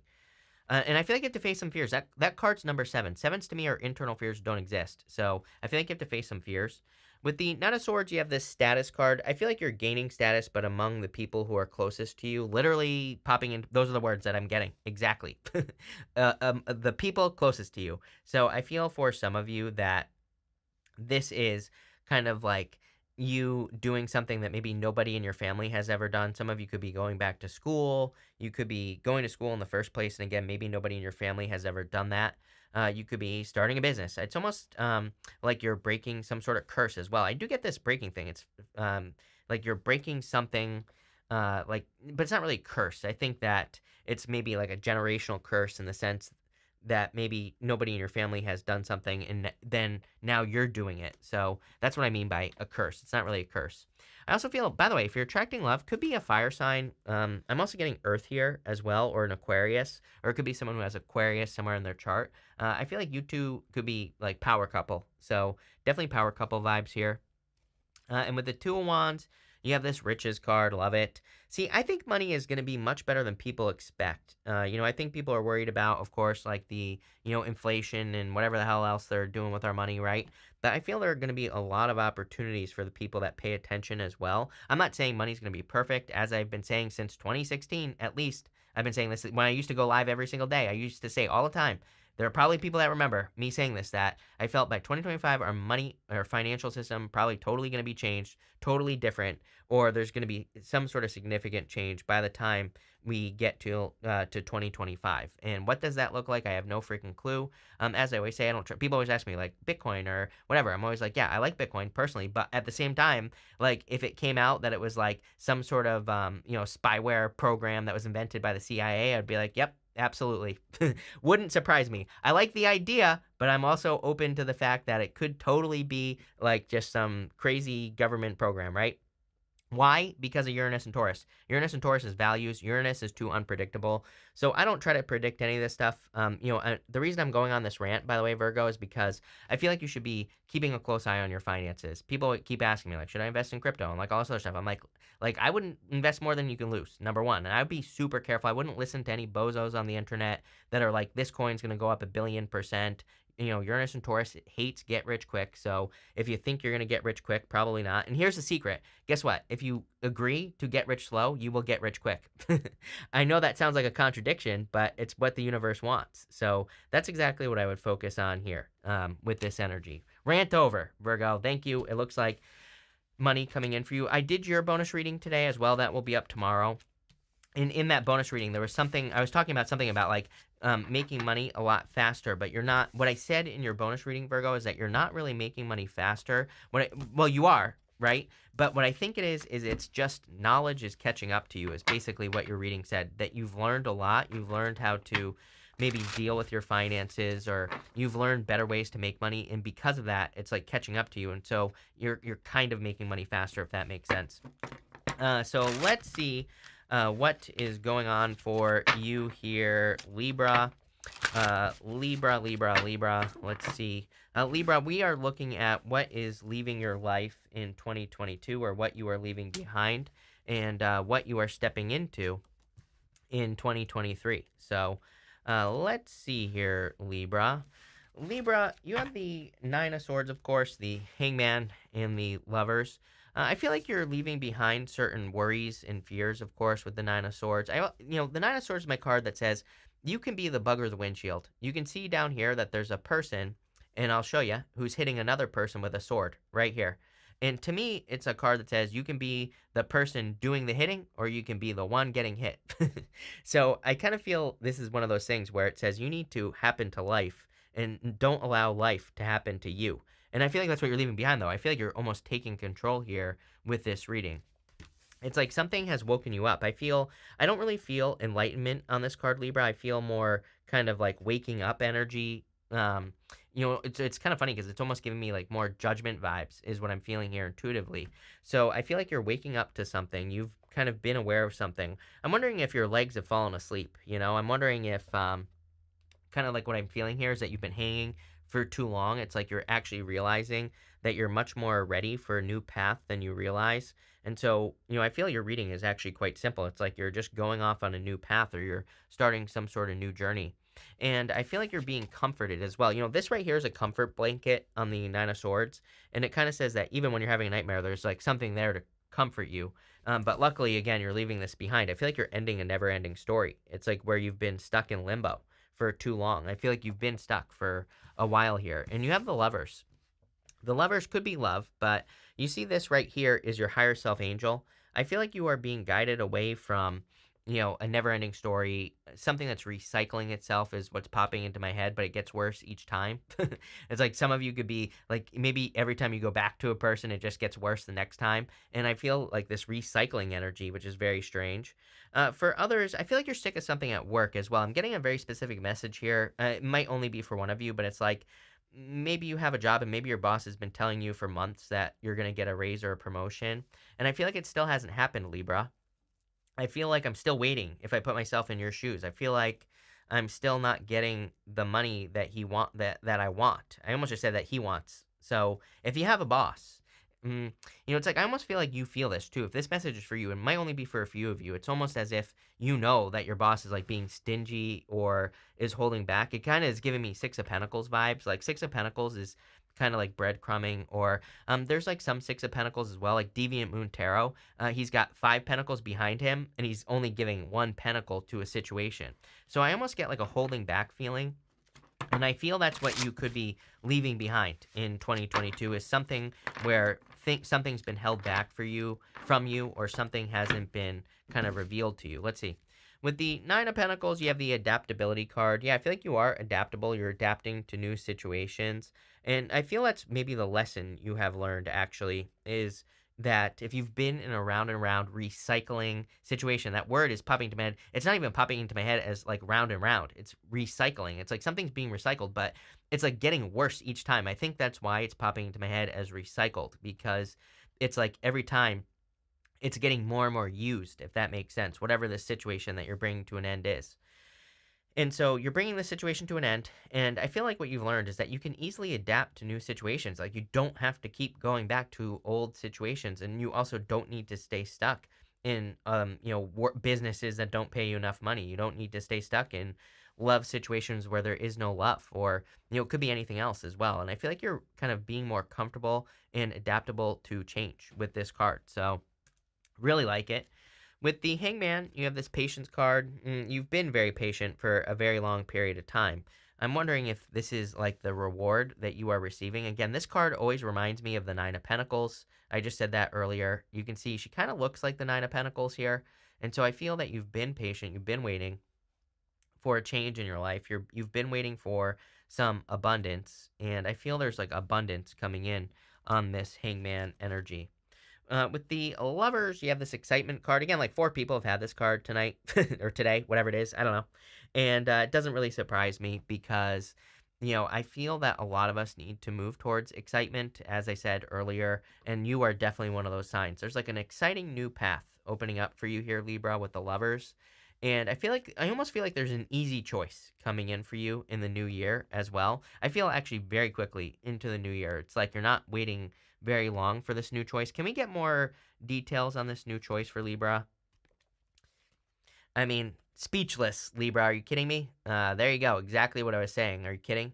And I feel like you have to face some fears. That card's number 7. Sevens to me are internal fears don't exist. So I feel like you have to face some fears. With the Knight of Swords, you have this status card. I feel like you're gaining status, but among the people who are closest to you, literally popping in. Those are the words that I'm getting. Exactly. The people closest to you. So I feel for some of you that this is kind of like you doing something that maybe nobody in your family has ever done. Some of you could be going back to school. You could be going to school in the first place. And again, maybe nobody in your family has ever done that. You could be starting a business. It's almost like you're breaking some sort of curse as well. I do get this breaking thing. It's like you're breaking something but it's not really a curse. I think that it's maybe like a generational curse in the sense that maybe nobody in your family has done something and then now you're doing it. So that's what I mean by a curse. It's not really a curse. I also feel, by the way, if you're attracting love, could be a fire sign. I'm also getting Earth here as well, or an Aquarius, or it could be someone who has Aquarius somewhere in their chart. I feel like you two could be like power couple. So definitely power couple vibes here. And with the Two of Wands, you have this riches card. Love it. See, I think money is going to be much better than people expect. I think people are worried about, of course, like the, inflation and whatever the hell else they're doing with our money, right? But I feel there are going to be a lot of opportunities for the people that pay attention as well. I'm not saying money's going to be perfect, as I've been saying since 2016, at least. I've been saying this when I used to go live every single day. I used to say all the time, there are probably people that remember me saying this, that I felt by 2025, our money, our financial system probably totally going to be changed, totally different, or there's going to be some sort of significant change by the time we get to 2025. And what does that look like? I have no freaking clue. As I always say, people always ask me like Bitcoin or whatever. I'm always like, yeah, I like Bitcoin personally, but at the same time, like if it came out that it was like some sort of spyware program that was invented by the CIA, I'd be like, yep. Absolutely. Wouldn't surprise me. I like the idea, but I'm also open to the fact that it could totally be like just some crazy government program, right? Why? Because of Uranus and Taurus. Uranus and Taurus is values. Uranus is too unpredictable. So I don't try to predict any of this stuff. The reason I'm going on this rant, by the way, Virgo, is because I feel like you should be keeping a close eye on your finances. People keep asking me, like, should I invest in crypto? And like all this other stuff. I'm like, I wouldn't invest more than you can lose, number one. And I would be super careful. I wouldn't listen to any bozos on the internet that are like, this coin's going to go up 1 billion%. Uranus and Taurus hates get rich quick. So if you think you're going to get rich quick, probably not. And here's the secret. Guess what? If you agree to get rich slow, you will get rich quick. I know that sounds like a contradiction, but it's what the universe wants. So that's exactly what I would focus on here with this energy. Rant over, Virgo. Thank you. It looks like money coming in for you. I did your bonus reading today as well. That will be up tomorrow. And in that bonus reading, there was something, I was talking about something about like making money a lot faster, but you're not, what I said in your bonus reading, Virgo, is that you're not really making money faster. Well, you are, right? But what I think it is it's just knowledge is catching up to you, is basically what your reading said, that you've learned a lot. You've learned how to maybe deal with your finances, or you've learned better ways to make money. And because of that, it's like catching up to you. And so you're kind of making money faster, if that makes sense. So let's see what is going on for you here, Libra. Libra. Let's see. Libra, we are looking at what is leaving your life in 2022, or what you are leaving behind, and what you are stepping into in 2023. So let's see here, Libra. Libra, you have the Nine of Swords, of course, the Hangman, and the Lovers. I feel like you're leaving behind certain worries and fears, of course, with the Nine of Swords. The Nine of Swords is my card that says you can be the bug or the windshield. You can see down here that there's a person, and I'll show you, who's hitting another person with a sword right here. And to me, it's a card that says you can be the person doing the hitting, or you can be the one getting hit. So I kind of feel this is one of those things where it says you need to happen to life, and don't allow life to happen to you. And I feel like that's what you're leaving behind, though. I feel like you're almost taking control here with this reading. It's like something has woken you up. I don't really feel enlightenment on this card, Libra. I feel more kind of like waking up energy. It's kind of funny because it's almost giving me like more judgment vibes is what I'm feeling here intuitively. So I feel like you're waking up to something. You've kind of been aware of something. I'm wondering if your legs have fallen asleep. I'm wondering if kind of like what I'm feeling here is that you've been hanging for too long. It's like you're actually realizing that you're much more ready for a new path than you realize. And so, I feel your reading is actually quite simple. It's like you're just going off on a new path, or you're starting some sort of new journey. And I feel like you're being comforted as well. This right here is a comfort blanket on the Nine of Swords. And it kind of says that even when you're having a nightmare, there's like something there to comfort you. But luckily, again, you're leaving this behind. I feel like you're ending a never-ending story. It's like where you've been stuck in limbo for too long. I feel like you've been stuck for a while here. And you have the Lovers. The Lovers could be love, but you see this right here is your higher self angel. I feel like you are being guided away from, a never-ending story. Something that's recycling itself is what's popping into my head, but it gets worse each time. It's like some of you could be like, maybe every time you go back to a person, it just gets worse the next time. And I feel like this recycling energy, which is very strange. For others, I feel like you're sick of something at work as well. I'm getting a very specific message here. It might only be for one of you, but it's like maybe you have a job and maybe your boss has been telling you for months that you're going to get a raise or a promotion. And I feel like it still hasn't happened, Libra. I feel like I'm still waiting if I put myself in your shoes. I feel like I'm still not getting the money that that I want. I almost just said that he wants. So if you have a boss, it's like I almost feel like you feel this too. If this message is for you, it might only be for a few of you. It's almost as if you know that your boss is like being stingy or is holding back. It kind of is giving me Six of Pentacles vibes. Like Six of Pentacles is kind of like breadcrumbing, or there's like some Six of Pentacles as well, like Deviant Moon Tarot. He's got 5 pentacles behind him, and he's only giving 1 pentacle to a situation. So I almost get like a holding back feeling. And I feel that's what you could be leaving behind in 2022 is something where something's been held back from you, or something hasn't been kind of revealed to you. Let's see. With the Nine of Pentacles, you have the adaptability card. Yeah, I feel like you are adaptable. You're adapting to new situations. And I feel that's maybe the lesson you have learned, actually, is that if you've been in a round and round recycling situation, that word is popping into my head. It's not even popping into my head as like round and round. It's recycling. It's like something's being recycled, but it's like getting worse each time. I think that's why it's popping into my head as recycled, because it's like every time it's getting more and more used, if that makes sense, whatever the situation that you're bringing to an end is. And so you're bringing the situation to an end, and I feel like what you've learned is that you can easily adapt to new situations. Like you don't have to keep going back to old situations, and you also don't need to stay stuck in businesses that don't pay you enough money. You don't need to stay stuck in love situations where there is no love, or, it could be anything else as well. And I feel like you're kind of being more comfortable and adaptable to change with this card. So, really like it. With the Hangman, you have this patience card. You've been very patient for a very long period of time. I'm wondering if this is like the reward that you are receiving. Again, this card always reminds me of the Nine of Pentacles. I just said that earlier. You can see she kind of looks like the Nine of Pentacles here. And so I feel that you've been patient. You've been waiting for a change in your life. You've been waiting for some abundance. And I feel there's like abundance coming in on this Hangman energy. With the lovers, you have this excitement card. Again, like 4 people have had this card tonight or today, whatever it is. I don't know. And it doesn't really surprise me because, I feel that a lot of us need to move towards excitement, as I said earlier. And you are definitely one of those signs. There's like an exciting new path opening up for you here, Libra, with the lovers. And I almost feel like there's an easy choice coming in for you in the new year as well. I feel actually very quickly into the new year. It's like you're not waiting very long for this new choice. Can we get more details on this new choice for Libra? I mean, speechless, Libra. Are you kidding me? There you go. Exactly what I was saying. Are you kidding?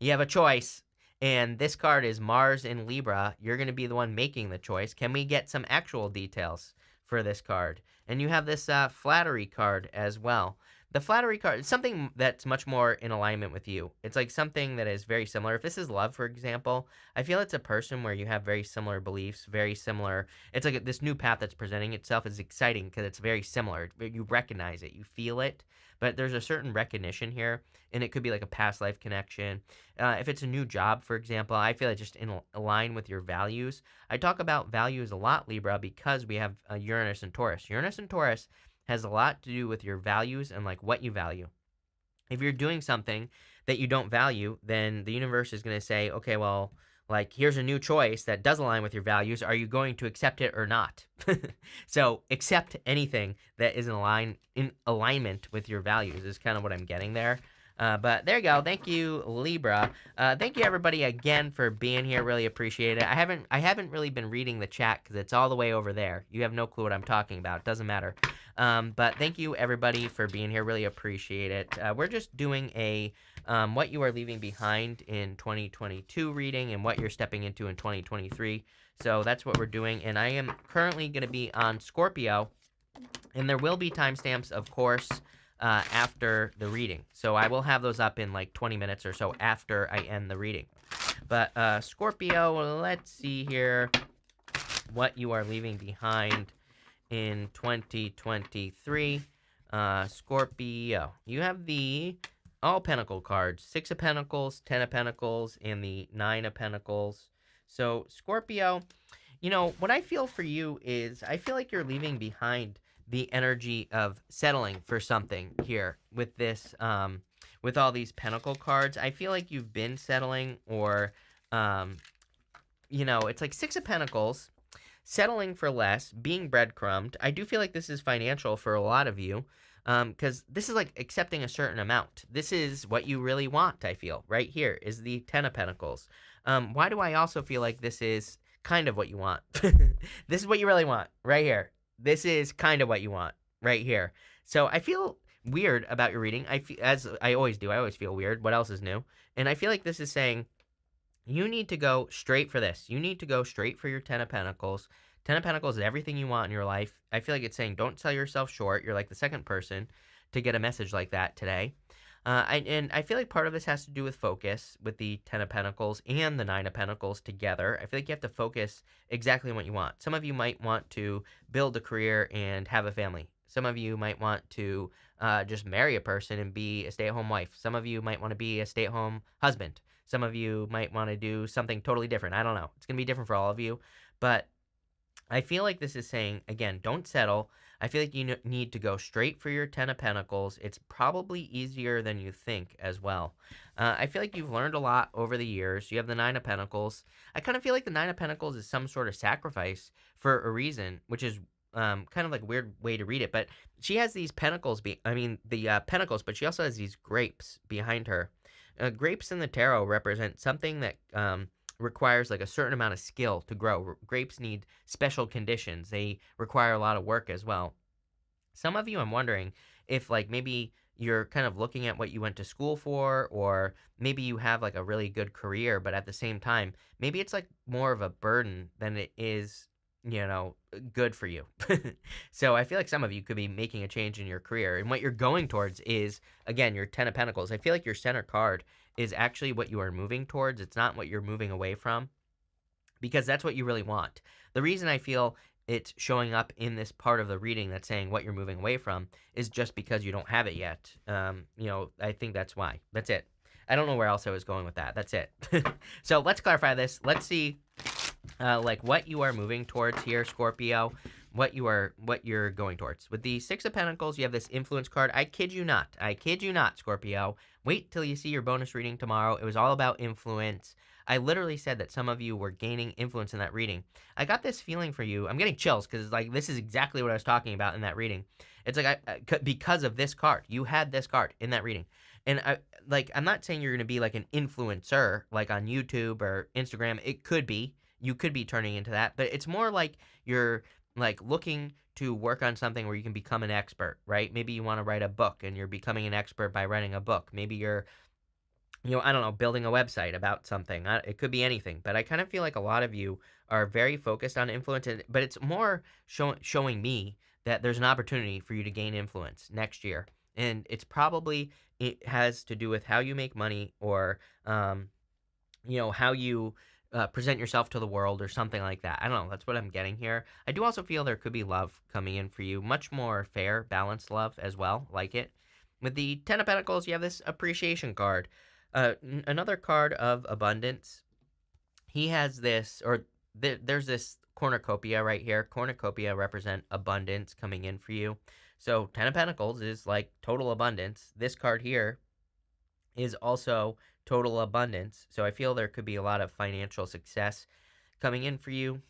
You have a choice. And this card is Mars in Libra. You're going to be the one making the choice. Can we get some actual details for this card? And you have this flattery card as well. The flattery card is something that's much more in alignment with you. It's like something that is very similar. If this is love, for example, I feel it's a person where you have very similar beliefs, very similar. It's like this new path that's presenting itself is exciting because it's very similar. You recognize it, you feel it, but there's a certain recognition here, and it could be like a past life connection. If it's a new job, for example, I feel it's just in line with your values. I talk about values a lot, Libra, because we have Uranus and Taurus. Uranus and Taurus has a lot to do with your values and like what you value. If you're doing something that you don't value, then the universe is going to say, okay, well, like here's a new choice that does align with your values. Are you going to accept it or not? So accept anything that is in alignment with your values is kind of what I'm getting there. But there you go. Thank you, Libra. Thank you everybody again for being here. Really appreciate it. I haven't really been reading the chat because it's all the way over there. You have no clue what I'm talking about. Doesn't matter. But thank you everybody for being here. Really appreciate it. We're just doing a what you are leaving behind in 2022 reading and what you're stepping into in 2023. So that's what we're doing. And I am currently going to be on Scorpio, and there will be timestamps, of course, after the reading. So I will have those up in like 20 minutes or so after I end the reading. But Scorpio, let's see here what you are leaving behind in 2023. Scorpio, you have the all Pentacle cards, 6 of Pentacles, 10 of Pentacles, and the 9 of Pentacles. So Scorpio, what I feel for you is I feel like you're leaving behind the energy of settling for something here with this, with all these Pentacle cards. I feel like you've been settling, or, it's like 6 of Pentacles, settling for less, being breadcrumbed. I do feel like this is financial for a lot of you, because this is like accepting a certain amount. This is what you really want, I feel. Right here is the 10 of Pentacles. Why do I also feel like this is kind of what you want? This is what you really want, right here. This is kind of what you want, right here. So I feel weird about your reading. I feel, as I always do, I always feel weird. What else is new? And I feel like this is saying you need to go straight for this. You need to go straight for your 10 of Pentacles. 10 of Pentacles is everything you want in your life. I feel like it's saying don't sell yourself short. You're like the second person to get a message like that today. And I feel like part of this has to do with focus, with the 10 of Pentacles and the 9 of Pentacles together. I feel like you have to focus exactly on what you want. Some of you might want to build a career and have a family. Some of you might want to just marry a person and be a stay-at-home wife. Some of you might want to be a stay-at-home husband. Some of you might want to do something totally different. I don't know. It's going to be different for all of you. But I feel like this is saying, again, don't settle. I feel like you need to go straight for your 10 of Pentacles. It's probably easier than you think as well. I feel like you've learned a lot over the years. You have the 9 of Pentacles. I kind of feel like the 9 of Pentacles is some sort of sacrifice for a reason, which is kind of like a weird way to read it. But she has these pentacles, pentacles, but she also has these grapes behind her. Grapes in the tarot represent something that requires like a certain amount of skill to grow. Grapes need special conditions. They require a lot of work as well. Some of you, I'm wondering if like maybe you're kind of looking at what you went to school for, or maybe you have like a really good career, but at the same time, maybe it's like more of a burden than it is, good for you. So I feel like some of you could be making a change in your career, and what you're going towards is, again, your 10 of Pentacles. I feel like your center card is actually what you are moving towards. It's not what you're moving away from, because that's what you really want. The reason I feel it's showing up in this part of the reading that's saying what you're moving away from is just because you don't have it yet. I think that's why. That's it. I don't know where else I was going with that. That's it. So let's clarify this. Let's see, like what you are moving towards here, Scorpio. What you're going towards. With the Six of Pentacles, you have this influence card. I kid you not. I kid you not, Scorpio. Wait till you see your bonus reading tomorrow. It was all about influence. I literally said that some of you were gaining influence in that reading. I got this feeling for you. I'm getting chills because like this is exactly what I was talking about in that reading. It's like because of this card. You had this card in that reading. And I'm not saying you're going to be like an influencer like on YouTube or Instagram. It could be. You could be turning into that, but it's more like you're like looking to work on something where you can become an expert, right? Maybe you want to write a book and you're becoming an expert by writing a book. Maybe you're, I don't know, building a website about something. It could be anything, but I kind of feel like a lot of you are very focused on influence, but it's more showing me that there's an opportunity for you to gain influence next year. And it has to do with how you make money, or, how you present yourself to the world or something like that. I don't know. That's what I'm getting here. I do also feel there could be love coming in for you. Much more fair, balanced love as well. Like it. With the Ten of Pentacles, you have this appreciation card. Another card of abundance. He has this, there's this cornucopia right here. Cornucopia represent abundance coming in for you. So 10 of Pentacles is like total abundance. This card here is also total abundance. So I feel there could be a lot of financial success coming in for you.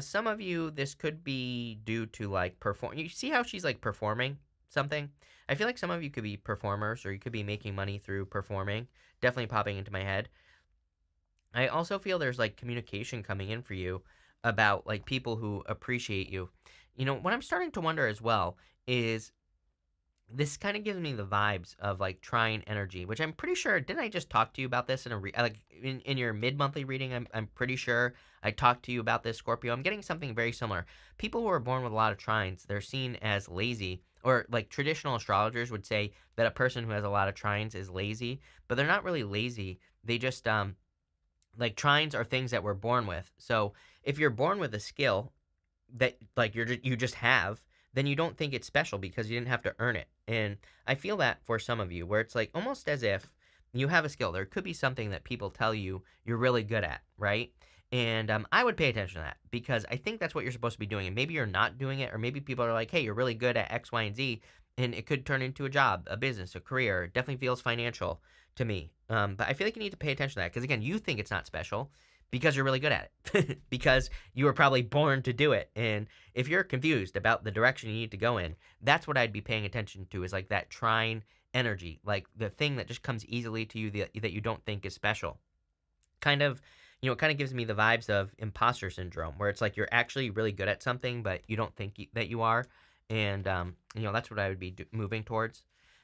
Some of you, this could be due to like You see how she's like performing something? I feel like some of you could be performers, or you could be making money through performing. Definitely popping into my head. I also feel there's like communication coming in for you about like people who appreciate you. What I'm starting to wonder as well is this kind of gives me the vibes of like trine energy, which I'm pretty sure, didn't I just talk to you about this in your mid-monthly reading? I'm pretty sure I talked to you about this, Scorpio. I'm getting something very similar. People who are born with a lot of trines, they're seen as lazy, or like traditional astrologers would say that a person who has a lot of trines is lazy, but they're not really lazy. They just like trines are things that we're born with. So if you're born with a skill that like you just have, then you don't think it's special because you didn't have to earn it. And I feel that for some of you, where it's like almost as if you have a skill. There could be something that people tell you you're really good at, right? And I would pay attention to that, because I think that's what you're supposed to be doing. And maybe you're not doing it, or maybe people are like, hey, you're really good at X, Y, and Z, and it could turn into a job, a business, a career. It definitely feels financial to me. But I feel like you need to pay attention to that, because again, you think it's not special because you're really good at it, because you were probably born to do it. And if you're confused about the direction you need to go in, that's what I'd be paying attention to, is like that trine energy, like the thing that just comes easily to you that you don't think is special. It kind of gives me the vibes of imposter syndrome, where it's like you're actually really good at something, but you don't think that you are. And, that's what I would be moving towards.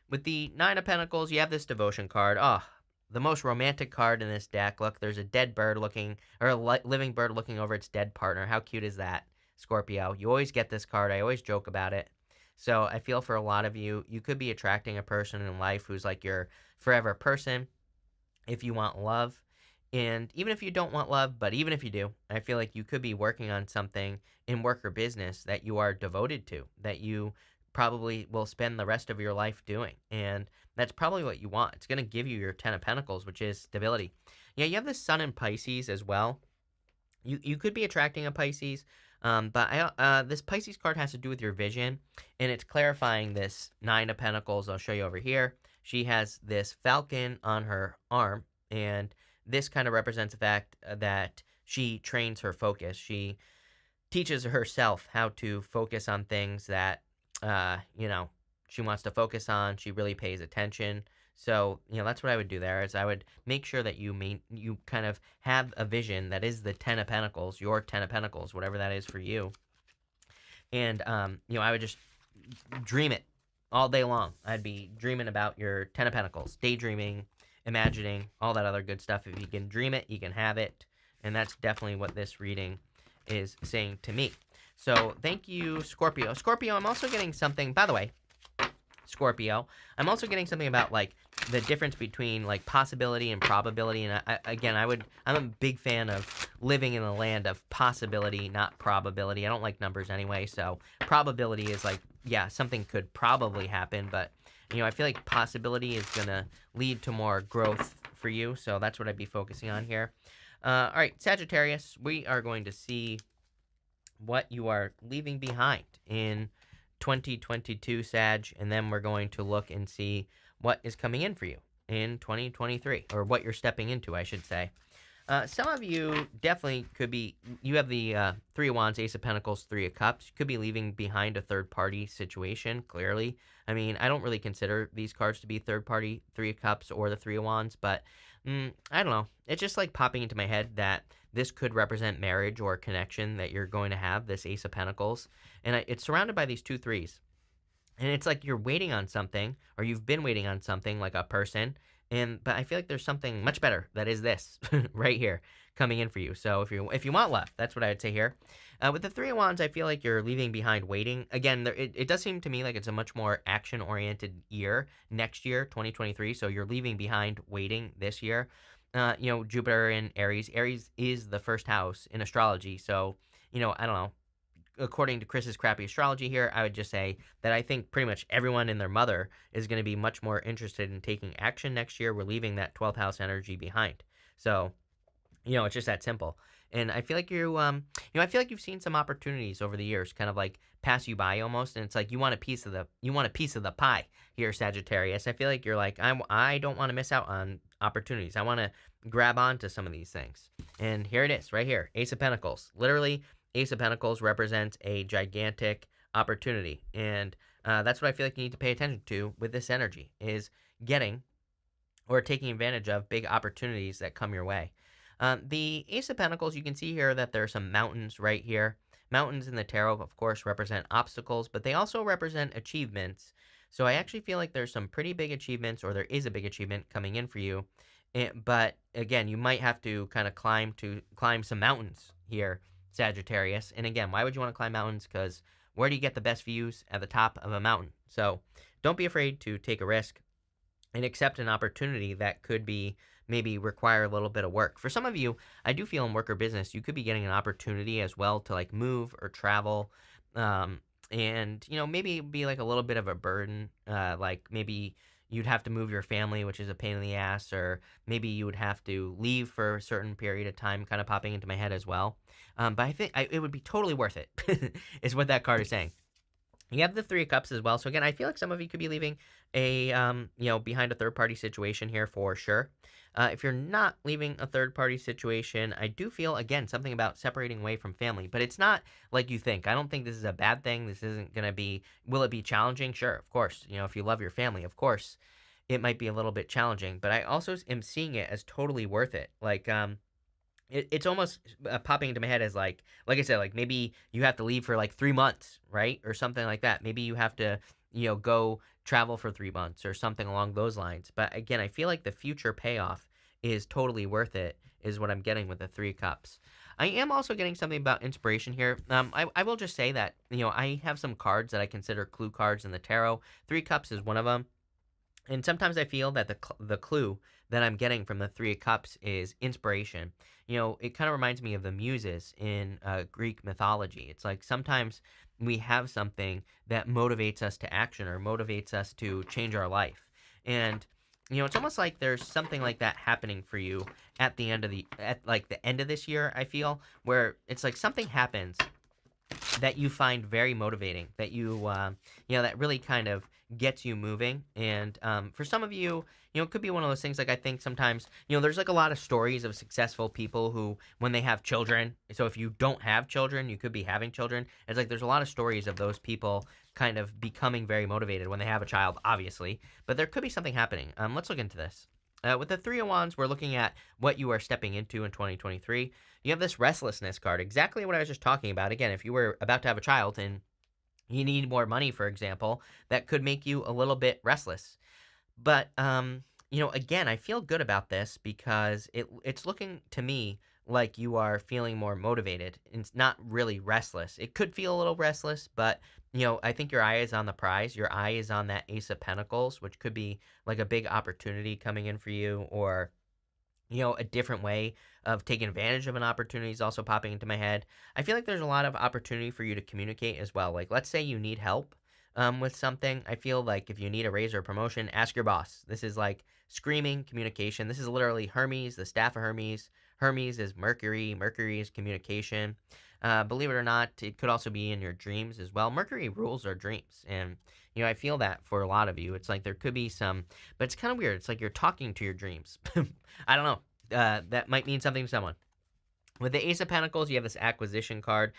With the Nine of Pentacles, you have this devotion card. Oh, the most romantic card in this deck. Look, there's a dead bird looking, or a living bird looking over its dead partner. How cute is that, Scorpio? You always get this card. I always joke about it. So I feel for a lot of you, you could be attracting a person in life who's like your forever person if you want love. And even if you don't want love, but even if you do, I feel like you could be working on something in work or business that you are devoted to, that you probably will spend the rest of your life doing. And that's probably what you want. It's going to give you your 10 of Pentacles, which is stability. Yeah, you have the Sun in Pisces as well. You could be attracting a Pisces, but this Pisces card has to do with your vision, and it's clarifying this Nine of Pentacles. I'll show you over here. She has this falcon on her arm, and this kind of represents the fact that she trains her focus. She teaches herself how to focus on things that, she wants to focus on. She really pays attention. So, that's what I would do there, is I would make sure that you kind of have a vision that is the 10 of Pentacles, your 10 of Pentacles, whatever that is for you. And, I would just dream it all day long. I'd be dreaming about your Ten of Pentacles, daydreaming, imagining, all that other good stuff. If you can dream it, you can have it. And that's definitely what this reading is saying to me. So thank you, Scorpio. Scorpio, I'm also getting something, by the way, Scorpio, I'm also getting something about like the difference between like possibility and probability. And I'm a big fan of living in the land of possibility, not probability. I don't like numbers anyway. So probability is like, yeah, something could probably happen, but I feel like possibility is going to lead to more growth for you. So that's what I'd be focusing on here. All right, Sagittarius, we are going to see what you are leaving behind in 2022, Sag, and then we're going to look and see what is coming in for you in 2023, or what you're stepping into, I should say. Some of you definitely could be, you have the Three of Wands, Ace of Pentacles, Three of Cups. You could be leaving behind a third-party situation, clearly. I mean, I don't really consider these cards to be third-party, Three of Cups or the Three of Wands, but I don't know. It's just like popping into my head that this could represent marriage or connection that you're going to have, this Ace of Pentacles. And it's surrounded by these two threes. And it's like you're waiting on something, or you've been waiting on something, like a person. But I feel like there's something much better that is this right here coming in for you. So if you want love, that's what I would say here. With the Three of Wands, I feel like you're leaving behind waiting. Again, it does seem to me like it's a much more action-oriented year next year, 2023. So you're leaving behind waiting this year. Jupiter in Aries. Aries is the first house in astrology. So, I don't know. According to Chris's crappy astrology here, I would just say that I think pretty much everyone and their mother is going to be much more interested in taking action next year. We're leaving that 12th house energy behind. So, it's just that simple. And I feel like I feel like you've seen some opportunities over the years kind of like pass you by almost. And it's like you want a piece of the pie here, Sagittarius. I feel like you're like, I don't want to miss out on opportunities. I want to grab onto some of these things. And here it is right here. Ace of Pentacles. Literally, Ace of Pentacles represents a gigantic opportunity. And that's what I feel like you need to pay attention to with this energy, is getting or taking advantage of big opportunities that come your way. The Ace of Pentacles, you can see here that there are some mountains right here. Mountains in the tarot, of course, represent obstacles, but they also represent achievements. So I actually feel like there's some pretty big achievements, or there is a big achievement coming in for you. But again, you might have to kind of climb some mountains here, Sagittarius. And again, why would you want to climb mountains? Because where do you get the best views? At the top of a mountain. So don't be afraid to take a risk and accept an opportunity that could be maybe require a little bit of work. For some of you, I do feel in work or business, you could be getting an opportunity as well to like move or travel. And maybe be like a little bit of a burden. Like maybe you'd have to move your family, which is a pain in the ass, or maybe you would have to leave for a certain period of time, kind of popping into my head as well. But I think it would be totally worth it, is what that card is saying. You have the Three of Cups as well. So again, I feel like some of you could be leaving a, behind a third-party situation here for sure. If you're not leaving a third-party situation, I do feel, again, something about separating away from family. But it's not like you think. I don't think this is a bad thing. This isn't going to be, will it be challenging? Sure, of course. If you love your family, of course, it might be a little bit challenging. But I also am seeing it as totally worth it. Like, it's almost popping into my head as like I said, like maybe you have to leave for like 3 months, right? Or something like that. Maybe you have to, go travel for 3 months or something along those lines. But again, I feel like the future payoff is totally worth it, is what I'm getting with the Three of Cups. I am also getting something about inspiration here. I will just say that, I have some cards that I consider clue cards in the tarot. Three Cups is one of them. And sometimes I feel that the clue that I'm getting from the Three of Cups is inspiration. It kind of reminds me of the muses in Greek mythology. It's like sometimes we have something that motivates us to action or motivates us to change our life. And, it's almost like there's something like that happening for you at the end of this year, I feel, where it's like something happens that you find very motivating, that that really kind of gets you moving. And for some of you, it could be one of those things, like I think sometimes, there's like a lot of stories of successful people who, when they have children, so if you don't have children, you could be having children. It's like there's a lot of stories of those people kind of becoming very motivated when they have a child, obviously. But there could be something happening. Let's look into this. With the Three of Wands, we're looking at what you are stepping into in 2023. You have this restlessness card, exactly what I was just talking about. Again, if you were about to have a child and You need more money, for example, that could make you a little bit restless. But again, I feel good about this because it's looking to me like you are feeling more motivated and it's not really restless. It could feel a little restless, but I think your eye is on the prize. Your eye is on that Ace of Pentacles, which could be like a big opportunity coming in for you, or a different way of taking advantage of an opportunity is also popping into my head. I feel like there's a lot of opportunity for you to communicate as well. Like, let's say you need help with something. I feel like if you need a raise or a promotion, ask your boss. This is like screaming communication. This is literally Hermes, the staff of Hermes. Hermes is Mercury. Mercury is communication. Believe it or not, it could also be in your dreams as well. Mercury rules our dreams. And, I feel that for a lot of you. It's like there could be some, but it's kind of weird. It's like you're talking to your dreams. I don't know. That might mean something to someone. With the Ace of Pentacles, you have this acquisition card.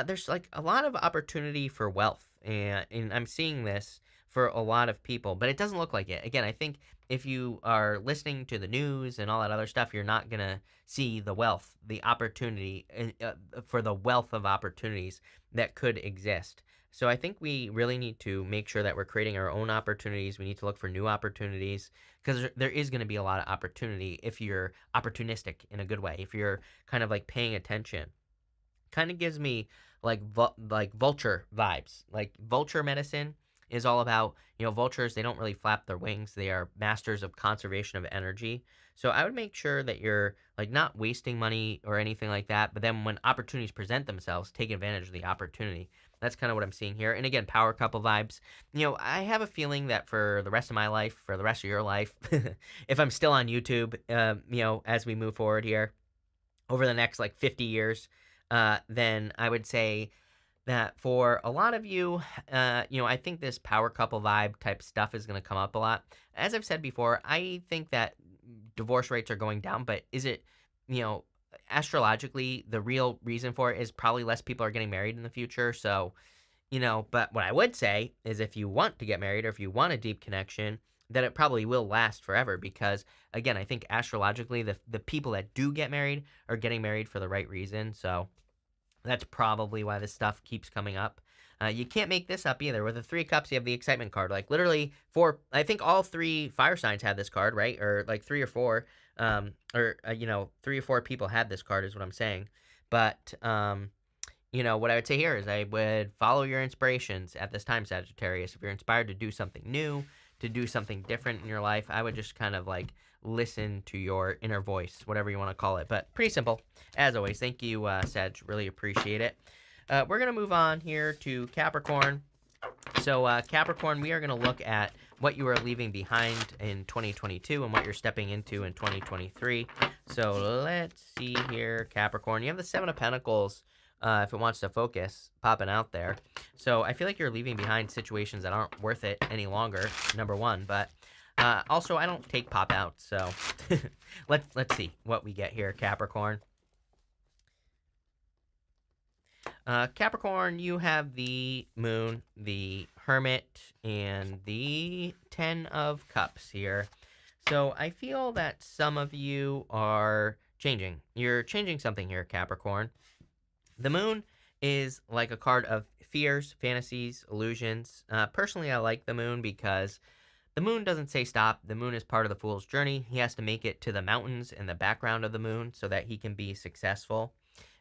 There's like a lot of opportunity for wealth, and I'm seeing this for a lot of people, but it doesn't look like it. Again, I think if you are listening to the news and all that other stuff, you're not gonna see the wealth, the opportunity for the wealth of opportunities that could exist. So I think we really need to make sure that we're creating our own opportunities. We need to look for new opportunities because there is going to be a lot of opportunity if you're opportunistic in a good way. If you're kind of like paying attention, kind of gives me like like vulture vibes. Like vulture medicine is all about, vultures, they don't really flap their wings. They are masters of conservation of energy. So I would make sure that you're like not wasting money or anything like that, but then when opportunities present themselves, take advantage of the opportunity. That's kind of what I'm seeing here. And again, power couple vibes. I have a feeling that for the rest of my life, for the rest of your life, if I'm still on YouTube, as we move forward here over the next like 50 years, then I would say that for a lot of you, I think this power couple vibe type stuff is going to come up a lot. As I've said before, I think that divorce rates are going down, but is it, astrologically, the real reason for it is probably less people are getting married in the future. So, but what I would say is if you want to get married or if you want a deep connection, then it probably will last forever because, again, I think astrologically, the people that do get married are getting married for the right reason. So, that's probably why this stuff keeps coming up. You can't make this up either. With the Three of Cups, you have the excitement card. Like literally I think all three fire signs had this card, right? Or like three or four, three or four people had this card is what I'm saying. But, what I would say here is I would follow your inspirations at this time, Sagittarius. If you're inspired to do something new, to do something different in your life, I would just kind of like listen to your inner voice, whatever you want to call it. But pretty simple, as always. Thank you, Sag. Really appreciate it. We're going to move on here to Capricorn. So, Capricorn, we are going to look at what you are leaving behind in 2022 and what you're stepping into in 2023. So, let's see here, Capricorn. You have the Seven of Pentacles, if it wants to focus, popping out there. So, I feel like you're leaving behind situations that aren't worth it any longer, number one. But also, I don't take pop out, so let's see what we get here, Capricorn. Capricorn, you have the Moon, the Hermit, and the Ten of Cups here. So I feel that some of you are changing. You're changing something here, Capricorn. The Moon is like a card of fears, fantasies, illusions. Personally, I like the Moon because the Moon doesn't say stop. The Moon is part of the Fool's journey. He has to make it to the mountains in the background of the Moon so that he can be successful.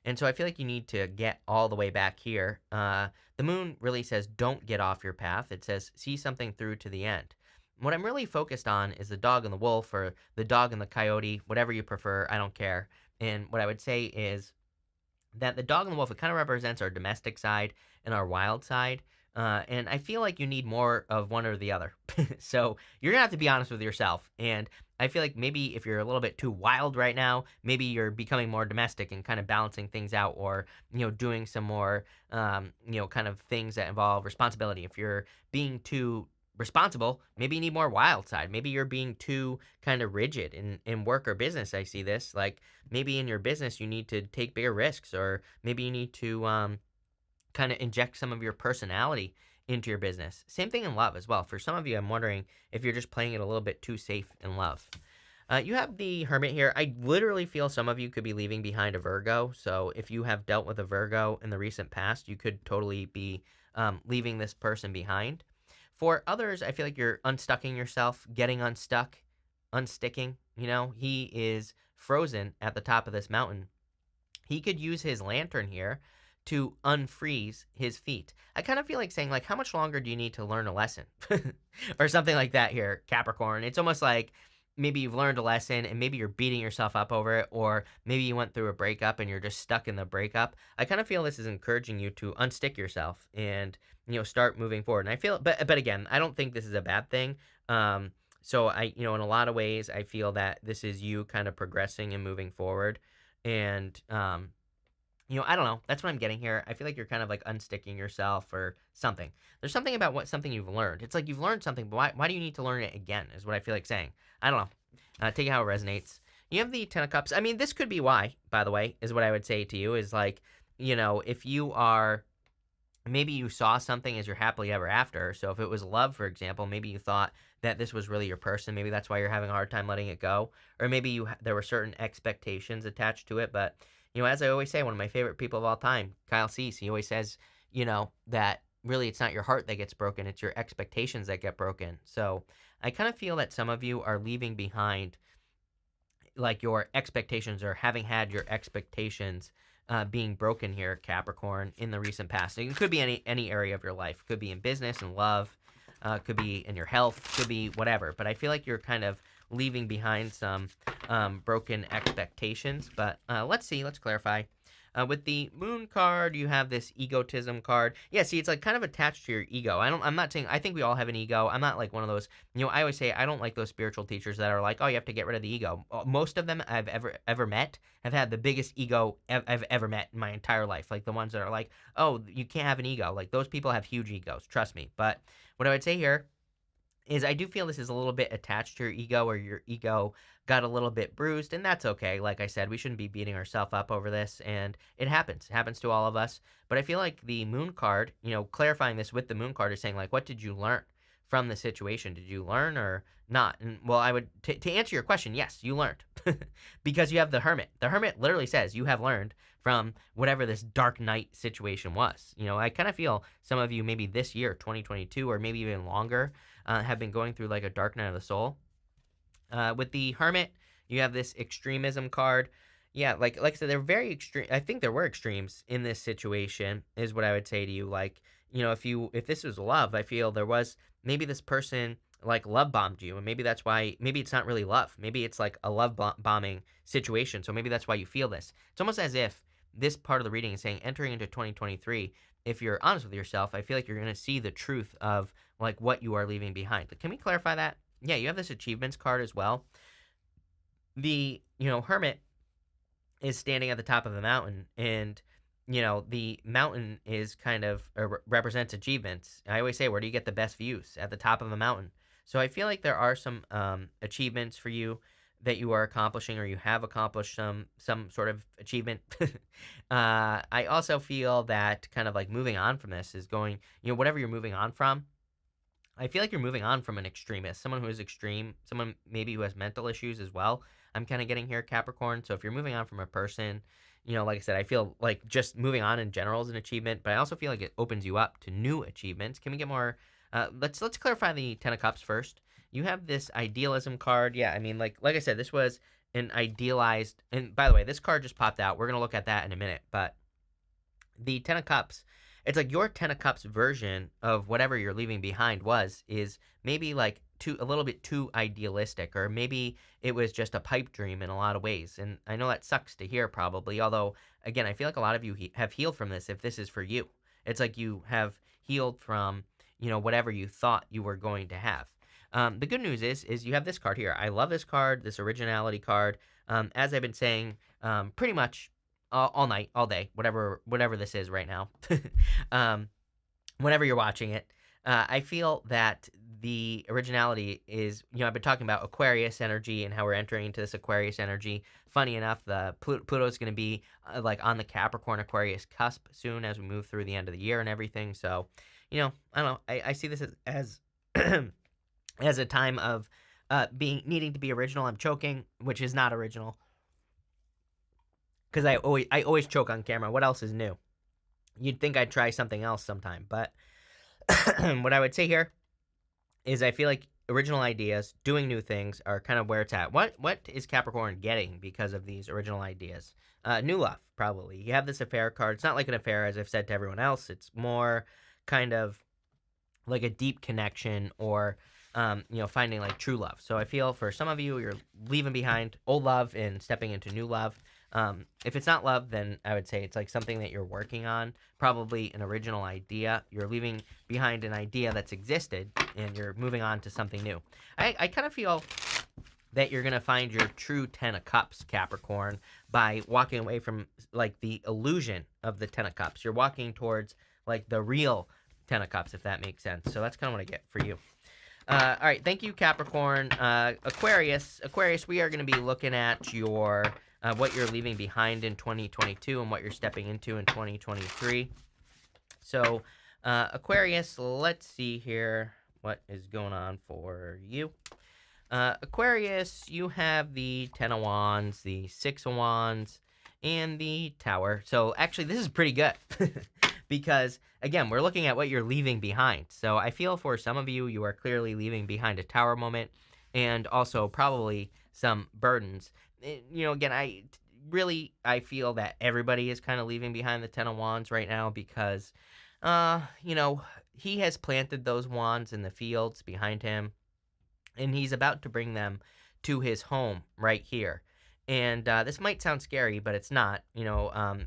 And so I feel like you need to get all the way back here. The Moon really says don't get off your path. It says see something through to the end. What I'm really focused on is the dog and the wolf, or the dog and the coyote, whatever you prefer. I don't care. And what I would say is that the dog and the wolf, it kind of represents our domestic side and our wild side. And I feel like you need more of one or the other. So you're going to have to be honest with yourself. And I feel like maybe if you're a little bit too wild right now, maybe you're becoming more domestic and kind of balancing things out, or, doing some more, kind of things that involve responsibility. If you're being too responsible, maybe you need more wild side. Maybe you're being too kind of rigid in work or business. I see this, like maybe in your business, you need to take bigger risks, or maybe you need to, kind of inject some of your personality into your business. Same thing in love as well. For some of you, I'm wondering if you're just playing it a little bit too safe in love. You have the Hermit here. I literally feel some of you could be leaving behind a Virgo. So if you have dealt with a Virgo in the recent past, you could totally be leaving this person behind. For others, I feel like you're unstucking yourself, getting unstuck, unsticking. He is frozen at the top of this mountain. He could use his lantern here to unfreeze his feet. I kind of feel like saying, like, how much longer do you need to learn a lesson? Or something like that here, Capricorn. It's almost like maybe you've learned a lesson and maybe you're beating yourself up over it, or maybe you went through a breakup and you're just stuck in the breakup. I kind of feel this is encouraging you to unstick yourself and, start moving forward. And I feel, but again, I don't think this is a bad thing. So in a lot of ways, I feel that this is you kind of progressing and moving forward. And, I don't know. That's what I'm getting here. I feel like you're kind of like unsticking yourself or something. There's something about something you've learned. It's like you've learned something, but why do you need to learn it again is what I feel like saying. I don't know. Take it how it resonates. You have the Ten of Cups. I mean, this could be why, by the way, is what I would say to you is like, if you are, maybe you saw something as your happily ever after. So if it was love, for example, maybe you thought that this was really your person. Maybe that's why you're having a hard time letting it go. Or maybe there were certain expectations attached to it. But, as I always say, one of my favorite people of all time, Kyle Cease, he always says, that really it's not your heart that gets broken. It's your expectations that get broken. So I kind of feel that some of you are leaving behind like your expectations or having had your expectations being broken here, Capricorn, in the recent past. It could be any area of your life. It could be in business and love. Could be in your health. Could be whatever. But I feel like you're kind of leaving behind some broken expectations. But let's see. Let's clarify. With the Moon card, you have this egotism card. Yeah, see, it's like kind of attached to your ego. I'm not saying, I think we all have an ego. I'm not like one of those, I always say I don't like those spiritual teachers that are like, oh, you have to get rid of the ego. Most of them I've ever met have had the biggest ego I've ever met in my entire life. Like the ones that are like, oh, you can't have an ego. Like those people have huge egos, trust me. But what I would say here is I do feel this is a little bit attached to your ego, or your ego got a little bit bruised, and that's okay. Like I said, we shouldn't be beating ourselves up over this, and it happens. It happens to all of us. But I feel like the Moon card, clarifying this with the Moon card is saying, like, what did you learn from the situation? Did you learn or not? And, well, I would, to answer your question, yes, you learned. Because you have the Hermit. The Hermit literally says you have learned from whatever this dark night situation was. I kind of feel some of you maybe this year, 2022, or maybe even longer, have been going through like a dark night of the soul. With the Hermit, you have this extremism card. Yeah, like I said, they're very extreme. I think there were extremes in this situation, is what I would say to you. Like, if this was love, I feel there was maybe this person like love bombed you, and maybe that's why. Maybe it's not really love. Maybe it's like a love bombing situation. So maybe that's why you feel this. It's almost as if this part of the reading is saying, entering into 2023, if you're honest with yourself, I feel like you're going to see the truth of like what you are leaving behind. Can we clarify that? Yeah, you have this achievements card as well. The, Hermit is standing at the top of the mountain, and, the mountain is kind of represents achievements. I always say, where do you get the best views? At the top of a mountain. So I feel like there are some achievements for you that you are accomplishing, or you have accomplished some sort of achievement. I also feel that kind of like moving on from this is going, whatever you're moving on from, I feel like you're moving on from an extremist, someone who is extreme, someone maybe who has mental issues as well. I'm kind of getting here, Capricorn. So if you're moving on from a person, like I said, I feel like just moving on in general is an achievement, but I also feel like it opens you up to new achievements. Can we get more? Let's clarify the Ten of Cups first. You have this idealism card. Yeah, I mean, like I said, this was an idealized, and by the way, this card just popped out. We're gonna look at that in a minute, but the Ten of Cups, it's like your Ten of Cups version of whatever you're leaving behind is maybe like a little bit too idealistic, or maybe it was just a pipe dream in a lot of ways. And I know that sucks to hear probably, although again, I feel like a lot of you have healed from this if this is for you. It's like you have healed from, whatever you thought you were going to have. The good news is you have this card here. I love this card, this originality card. As I've been saying, pretty much all night, all day, whatever this is right now, whenever you're watching it, I feel that the originality is, I've been talking about Aquarius energy and how we're entering into this Aquarius energy. Funny enough, the Pluto is going to be like on the Capricorn Aquarius cusp soon as we move through the end of the year and everything. So, I don't know. I see this as as a time of needing to be original. I'm choking, which is not original, because I always choke on camera. What else is new? you'd think I'd try something else sometime. But what I would say here is I feel like original ideas, doing new things are kind of where it's at. What is Capricorn getting because of these original ideas? New love, probably. You have this affair card. It's not like an affair, as I've said to everyone else. It's more kind of like a deep connection, or finding like true love. So I feel for some of you, you're leaving behind old love and stepping into new love. If it's not love, then I would say it's like something that you're working on, probably an original idea. You're leaving behind an idea that's existed and you're moving on to something new. I kind of feel that you're going to find your true 10 of cups, Capricorn, by walking away from like the illusion of the 10 of cups. You're walking towards like the real 10 of cups, if that makes sense. So that's kind of what I get for you. All right, thank you, Capricorn. Aquarius, we are going to be looking at your what you're leaving behind in 2022 and what you're stepping into in 2023. So, Aquarius, let's see here what is going on for you. Aquarius, you have the 10 of Wands, the 6 of Wands, and the Tower. So, actually, this is pretty good. Because, again, we're looking at what you're leaving behind. So I feel for some of you, you are clearly leaving behind a tower moment and also probably some burdens. Again, I feel that everybody is kind of leaving behind the 10 of Wands right now because, he has planted those wands in the fields behind him and he's about to bring them to his home right here. And this might sound scary, but it's not.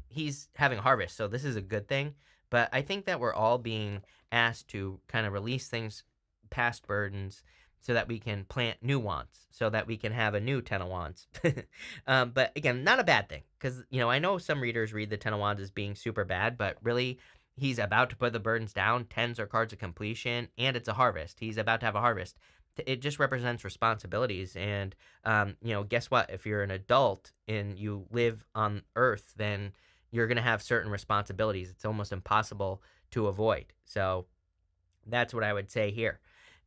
He's having a harvest, so this is a good thing. But I think that we're all being asked to kind of release things, past burdens, so that we can plant new wands, so that we can have a new 10 of Wands. But again, not a bad thing, because, I know some readers read the 10 of Wands as being super bad, but really, he's about to put the burdens down. Tens are cards of completion, and it's a harvest. He's about to have a harvest. It just represents responsibilities. And, guess what? If you're an adult and you live on Earth, then you're going to have certain responsibilities. It's almost impossible to avoid. So that's what I would say here.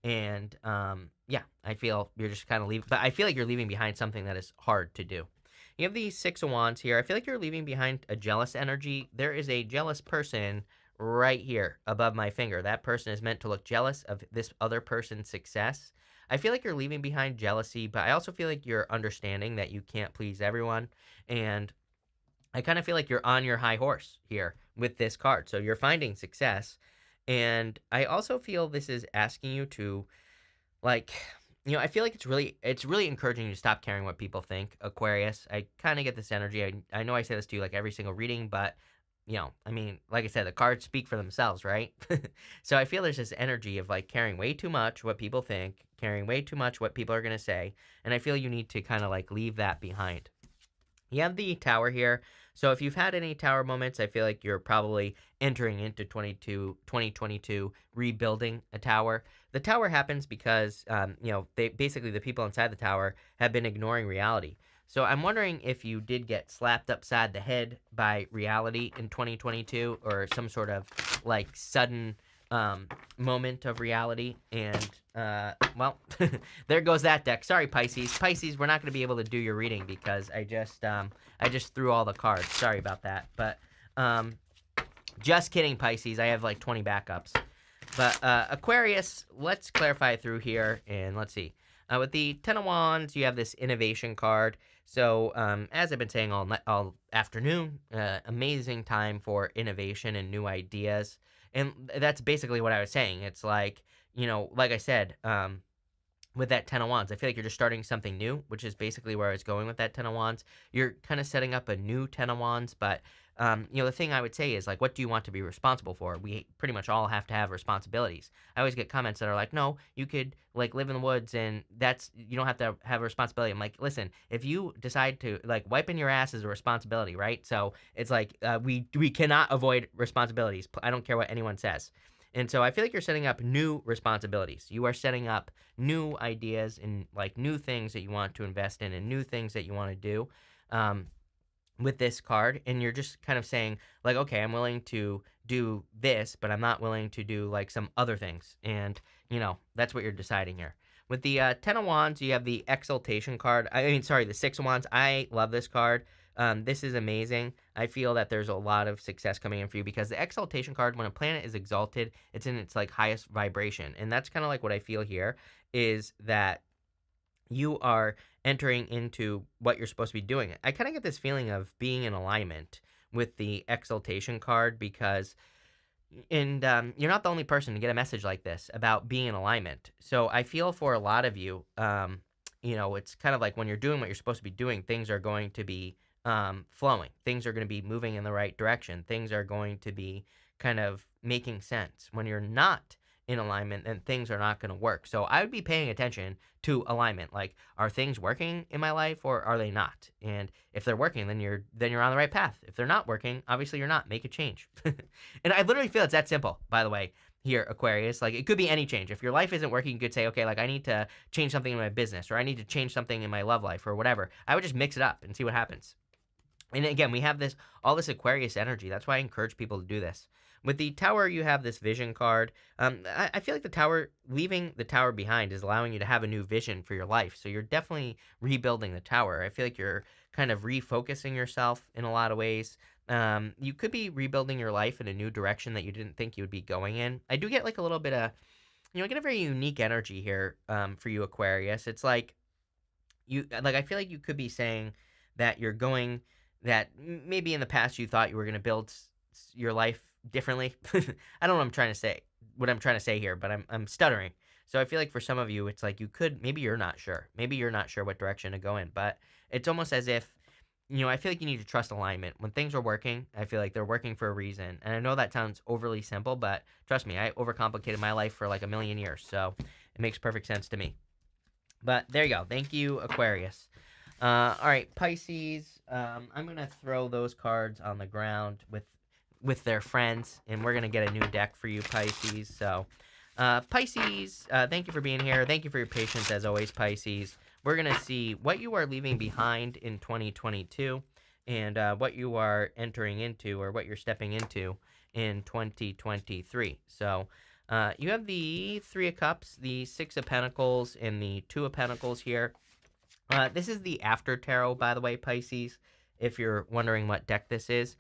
And, I feel you're just kind of leaving, but I feel like you're leaving behind something that is hard to do. You have the 6 of Wands here. I feel like you're leaving behind a jealous energy. There is a jealous person right here above my finger. That person is meant to look jealous of this other person's success. I feel like you're leaving behind jealousy, but I also feel like you're understanding that you can't please everyone. And I kind of feel like you're on your high horse here with this card. So you're finding success. And I also feel this is asking you to, like, I feel like it's really encouraging you to stop caring what people think, Aquarius. I kind of get this energy. I know I say this to you like every single reading, but like I said, the cards speak for themselves, right? So I feel there's this energy of like caring way too much what people think, caring way too much what people are going to say. And I feel you need to kind of like leave that behind. You have the Tower here. So if you've had any Tower moments, I feel like you're probably entering into 2022 rebuilding a Tower. The Tower happens because, basically the people inside the Tower have been ignoring reality. So I'm wondering if you did get slapped upside the head by reality in 2022, or some sort of like sudden moment of reality. And there goes that deck. Sorry, Pisces. Pisces, we're not going to be able to do your reading because I just threw all the cards. Sorry about that. But just kidding, Pisces. I have like 20 backups. But Aquarius, let's clarify through here and let's see. With the 10 of Wands, you have this innovation card. So, as I've been saying all afternoon, amazing time for innovation and new ideas. And that's basically what I was saying. It's like, like I said, with that 10 of Wands, I feel like you're just starting something new, which is basically where I was going with that 10 of Wands. You're kind of setting up a new 10 of Wands, but the thing I would say is, like, what do you want to be responsible for? We pretty much all have to have responsibilities. I always get comments that are like, no, you could, like, live in the woods and you don't have to have a responsibility. I'm like, listen, if you decide to, like, wiping your ass is a responsibility, right? So it's like, we cannot avoid responsibilities. I don't care what anyone says. And so I feel like you're setting up new responsibilities. You are setting up new ideas and, like, new things that you want to invest in and new things that you want to do. With this card, and you're just kind of saying, like, okay, I'm willing to do this, but I'm not willing to do like some other things. And that's what you're deciding here. With the 10 of Wands, you have the exaltation card. The 6 of Wands. I love this card. This is amazing. I feel that there's a lot of success coming in for you because the exaltation card, when a planet is exalted, it's in its like highest vibration. And that's kind of like what I feel here is that you are entering into what you're supposed to be doing. I kind of get this feeling of being in alignment with the exaltation card because and you're not the only person to get a message like this about being in alignment. So I feel for a lot of you, it's kind of like when you're doing what you're supposed to be doing, things are going to be flowing. Things are going to be moving in the right direction. Things are going to be kind of making sense. When you're not in alignment, then things are not going to work. So I would be paying attention to alignment. Like, are things working in my life or are they not? And if they're working, then you're on the right path. If they're not working, obviously you're not. Make a change. And I literally feel it's that simple, by the way, here, Aquarius. Like, it could be any change. If your life isn't working, you could say, okay, like, I need to change something in my business or I need to change something in my love life or whatever. I would just mix it up and see what happens. And again, we have all this Aquarius energy. That's why I encourage people to do this. With the Tower, you have this vision card. I feel like leaving the Tower behind is allowing you to have a new vision for your life. So you're definitely rebuilding the Tower. I feel like you're kind of refocusing yourself in a lot of ways. You could be rebuilding your life in a new direction that you didn't think you would be going in. I do get like a little bit of, I get a very unique energy here for you, Aquarius. It's like I feel like you could be saying that you're going, that maybe in the past you thought you were going to build your life differently. I don't know what I'm trying to say here, but I'm stuttering. So I feel like for some of you, it's like maybe you're not sure. Maybe you're not sure what direction to go in, but it's almost as if, I feel like you need to trust alignment. When things are working, I feel like they're working for a reason. And I know that sounds overly simple, but trust me, I overcomplicated my life for like a million years. So it makes perfect sense to me. But there you go. Thank you, Aquarius. All right, Pisces. I'm going to throw those cards on the ground with their friends, and we're going to get a new deck for you, Pisces. So, Pisces, thank you for being here. Thank you for your patience, as always, Pisces. We're going to see what you are leaving behind in 2022 and what you are entering into or what you're stepping into in 2023. So, you have the Three of Cups, the Six of Pentacles, and the Two of Pentacles here. This is the After Tarot, by the way, Pisces, if you're wondering what deck this is.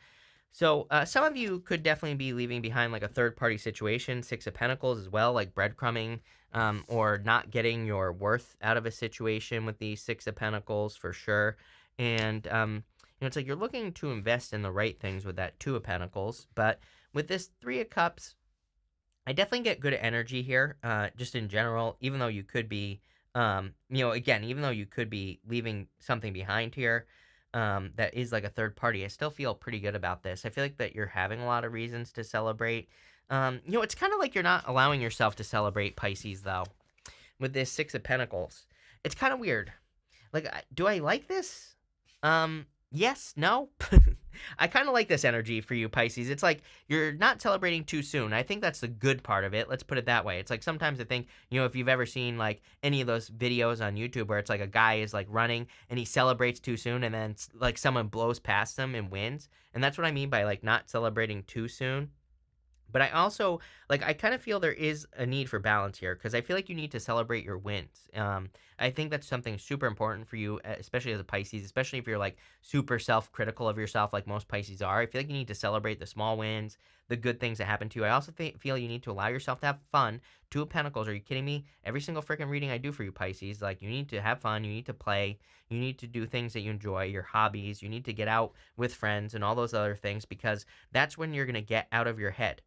So some of you could definitely be leaving behind like a third-party situation, Six of Pentacles as well, like breadcrumbing or not getting your worth out of a situation with the Six of Pentacles for sure. And, it's like you're looking to invest in the right things with that Two of Pentacles. But with this Three of Cups, I definitely get good energy here, just in general, even though you could be, even though you could be leaving something behind here, that is like a third party, I still feel pretty good about this. I feel like that you're having a lot of reasons to celebrate. It's kind of like you're not allowing yourself to celebrate, Pisces, though, with this Six of Pentacles. It's kind of weird. Like, do I like this? Yes, no. I kind of like this energy for you, Pisces. It's like you're not celebrating too soon. I think that's the good part of it. Let's put it that way. It's like sometimes I think, if you've ever seen like any of those videos on YouTube where it's like a guy is like running and he celebrates too soon and then like someone blows past them and wins. And that's what I mean by like not celebrating too soon. But I also, I kind of feel there is a need for balance here because I feel like you need to celebrate your wins. I think that's something super important for you, especially as a Pisces, especially if you're, super self-critical of yourself like most Pisces are. I feel like you need to celebrate the small wins, the good things that happen to you. I also feel you need to allow yourself to have fun. Two of Pentacles, are you kidding me? Every single freaking reading I do for you, Pisces, you need to have fun, you need to play, you need to do things that you enjoy, your hobbies, you need to get out with friends and all those other things because that's when you're going to get out of your head.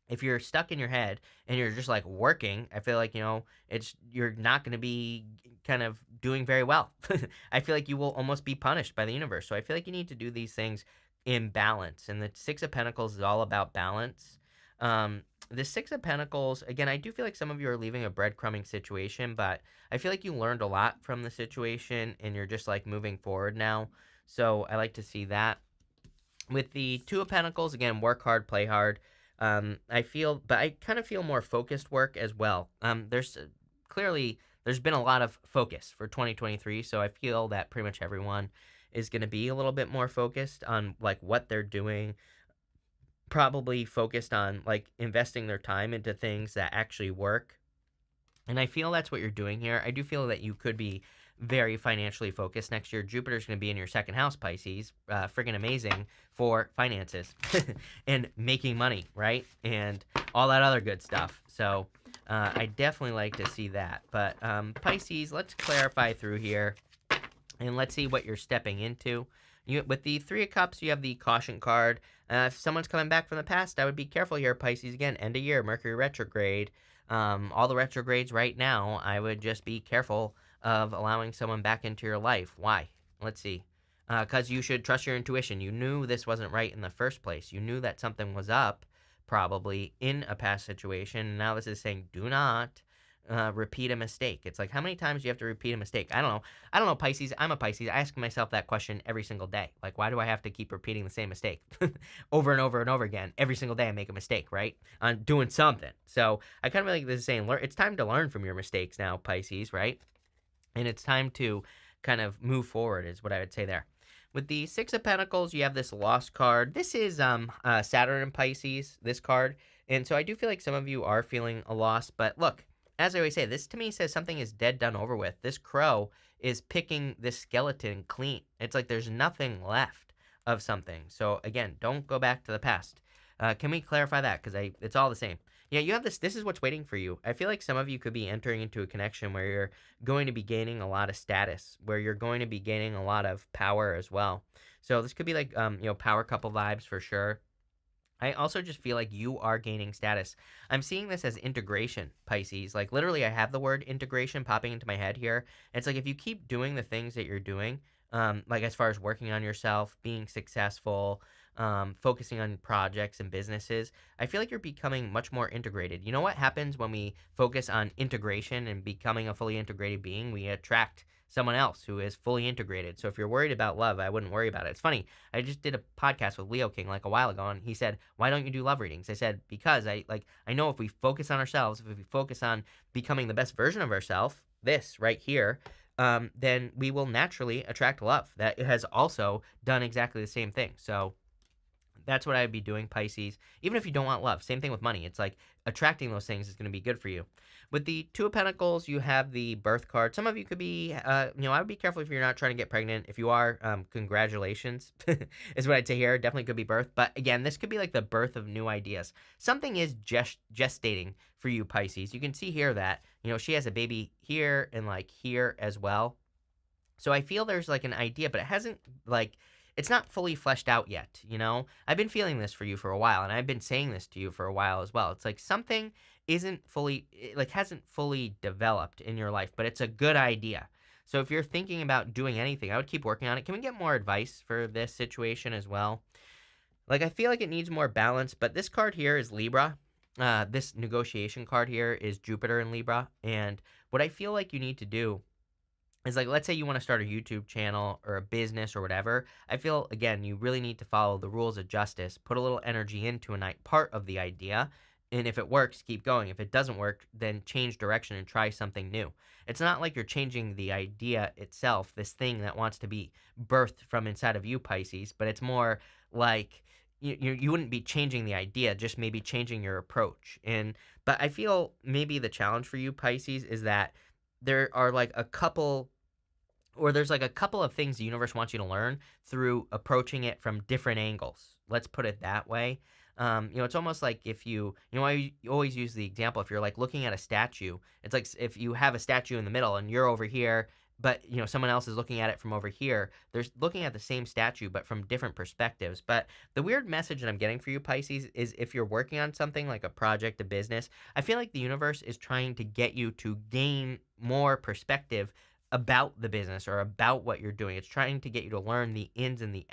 If you're stuck in your head and you're just working, I feel like, you're not going to be kind of doing very well. I feel like you will almost be punished by the universe. So I feel like you need to do these things in balance. And the Six of Pentacles is all about balance. The Six of Pentacles, again, I do feel like some of you are leaving a breadcrumbing situation, but I feel like you learned a lot from the situation and you're just moving forward now. So I like to see that. With the Two of Pentacles, again, work hard, play hard. I kind of feel more focused work as well. There's been a lot of focus for 2023, so I feel that pretty much everyone is going to be a little bit more focused on what they're doing, probably focused on investing their time into things that actually work. And I feel that's what you're doing here. I do feel that you could be very financially focused next year. Jupiter's going to be in your second house, Pisces. Friggin' amazing for finances and making money, right? And all that other good stuff. So I definitely like to see that. But Pisces, let's clarify through here and let's see what you're stepping into. With the Three of Cups, you have the caution card. If someone's coming back from the past, I would be careful here, Pisces. Again, end of year, Mercury retrograde. All the retrogrades right now, I would just be careful of allowing someone back into your life. Why? Let's see. Because you should trust your intuition. You knew this wasn't right in the first place. You knew that something was up, probably, in a past situation. And now this is saying, do not repeat a mistake. It's like, how many times do you have to repeat a mistake? I don't know, Pisces. I'm a Pisces. I ask myself that question every single day. Like, why do I have to keep repeating the same mistake over and over and over again? Every single day I make a mistake, right? On doing something. So I kind of like this is saying, it's time to learn from your mistakes now, Pisces, right? And it's time to kind of move forward is what I would say there. With the Six of Pentacles, you have this Lost card. This is Saturn and Pisces, this card. And so I do feel like some of you are feeling a loss. But look, as I always say, this to me says something is dead, done, over with. This crow is picking this skeleton clean. It's like there's nothing left of something. So again, don't go back to the past. Can we clarify that? Because it's all the same. Yeah, you have this. This is what's waiting for you. I feel like some of you could be entering into a connection where you're going to be gaining a lot of status, where you're going to be gaining a lot of power as well. So this could be like, power couple vibes for sure. I also just feel like you are gaining status. I'm seeing this as integration, Pisces. Like literally, I have the word integration popping into my head here. It's like if you keep doing the things that you're doing, like as far as working on yourself, being successful, focusing on projects and businesses, I feel like you're becoming much more integrated. You know what happens when we focus on integration and becoming a fully integrated being? We attract someone else who is fully integrated. So if you're worried about love, I wouldn't worry about it. It's funny. I just did a podcast with Leo King like a while ago, and he said, "Why don't you do love readings?" I said, "Because I know if we focus on ourselves, if we focus on becoming the best version of ourselves, this right here, then we will naturally attract love that has also done exactly the same thing." So that's what I'd be doing, Pisces. Even if you don't want love, same thing with money. It's like attracting those things is going to be good for you. With the Two of Pentacles, you have the birth card. Some of you could be, I would be careful if you're not trying to get pregnant. If you are, congratulations, is what I'd say here. Definitely could be birth. But again, this could be like the birth of new ideas. Something is gestating for you, Pisces. You can see here that, she has a baby here and like here as well. So I feel there's like an idea, but it hasn't it's not fully fleshed out yet, I've been feeling this for you for a while, and I've been saying this to you for a while as well. It's like something hasn't fully developed in your life, but it's a good idea. So if you're thinking about doing anything, I would keep working on it. Can we get more advice for this situation as well? Like, I feel like it needs more balance, but this card here is Libra. This negotiation card here is Jupiter in Libra. And what I feel like you need to do is, like, let's say you want to start a YouTube channel or a business or whatever. I feel, again, you really need to follow the rules of justice, put a little energy into a part of the idea. And if it works, keep going. If it doesn't work, then change direction and try something new. It's not like you're changing the idea itself, this thing that wants to be birthed from inside of you, Pisces, but it's more like you wouldn't be changing the idea, just maybe changing your approach. But I feel maybe the challenge for you, Pisces, is that there's like a couple of things the universe wants you to learn through approaching it from different angles. Let's put it that way. It's almost like if I always use the example, if you're like looking at a statue, it's like if you have a statue in the middle and you're over here, but someone else is looking at it from over here, they're looking at the same statue, but from different perspectives. But the weird message that I'm getting for you, Pisces, is if you're working on something like a project, a business, I feel like the universe is trying to get you to gain more perspective about the business or about what you're doing. It's trying to get you to learn the ins and the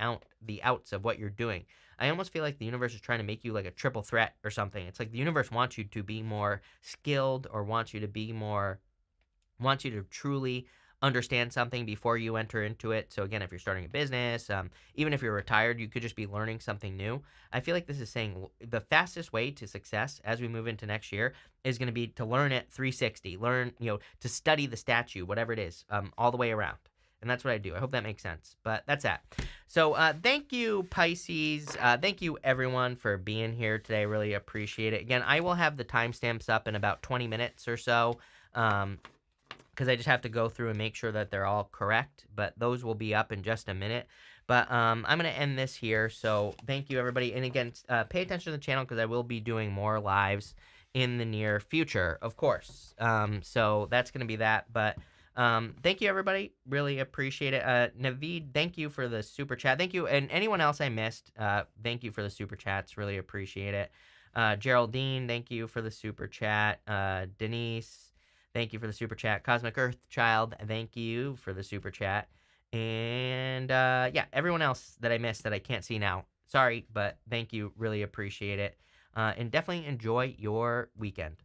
outs of what you're doing. I almost feel like the universe is trying to make you like a triple threat or something. It's like the universe wants you to be more skilled or wants you to truly understand something before you enter into it. So again, if you're starting a business, even if you're retired, you could just be learning something new. I feel like this is saying the fastest way to success as we move into next year is going to be to learn it 360, to study the statue, whatever it is, all the way around. And that's what I do. I hope that makes sense. But that's that. So thank you, Pisces. Thank you, everyone, for being here today. I really appreciate it. Again, I will have the timestamps up in about 20 minutes or so. because I just have to go through and make sure that they're all correct. But those will be up in just a minute. But I'm going to end this here. So thank you, everybody. And again, pay attention to the channel because I will be doing more lives in the near future, of course. So that's going to be that. But thank you, everybody. Really appreciate it. Naveed, thank you for the super chat. Thank you. And anyone else I missed, thank you for the super chats. Really appreciate it. Geraldine, thank you for the super chat. Denise, thank you for the super chat. Cosmic Earth Child, thank you for the super chat. And yeah, everyone else that I missed that I can't see now, sorry, but thank you. Really appreciate it. And definitely enjoy your weekend.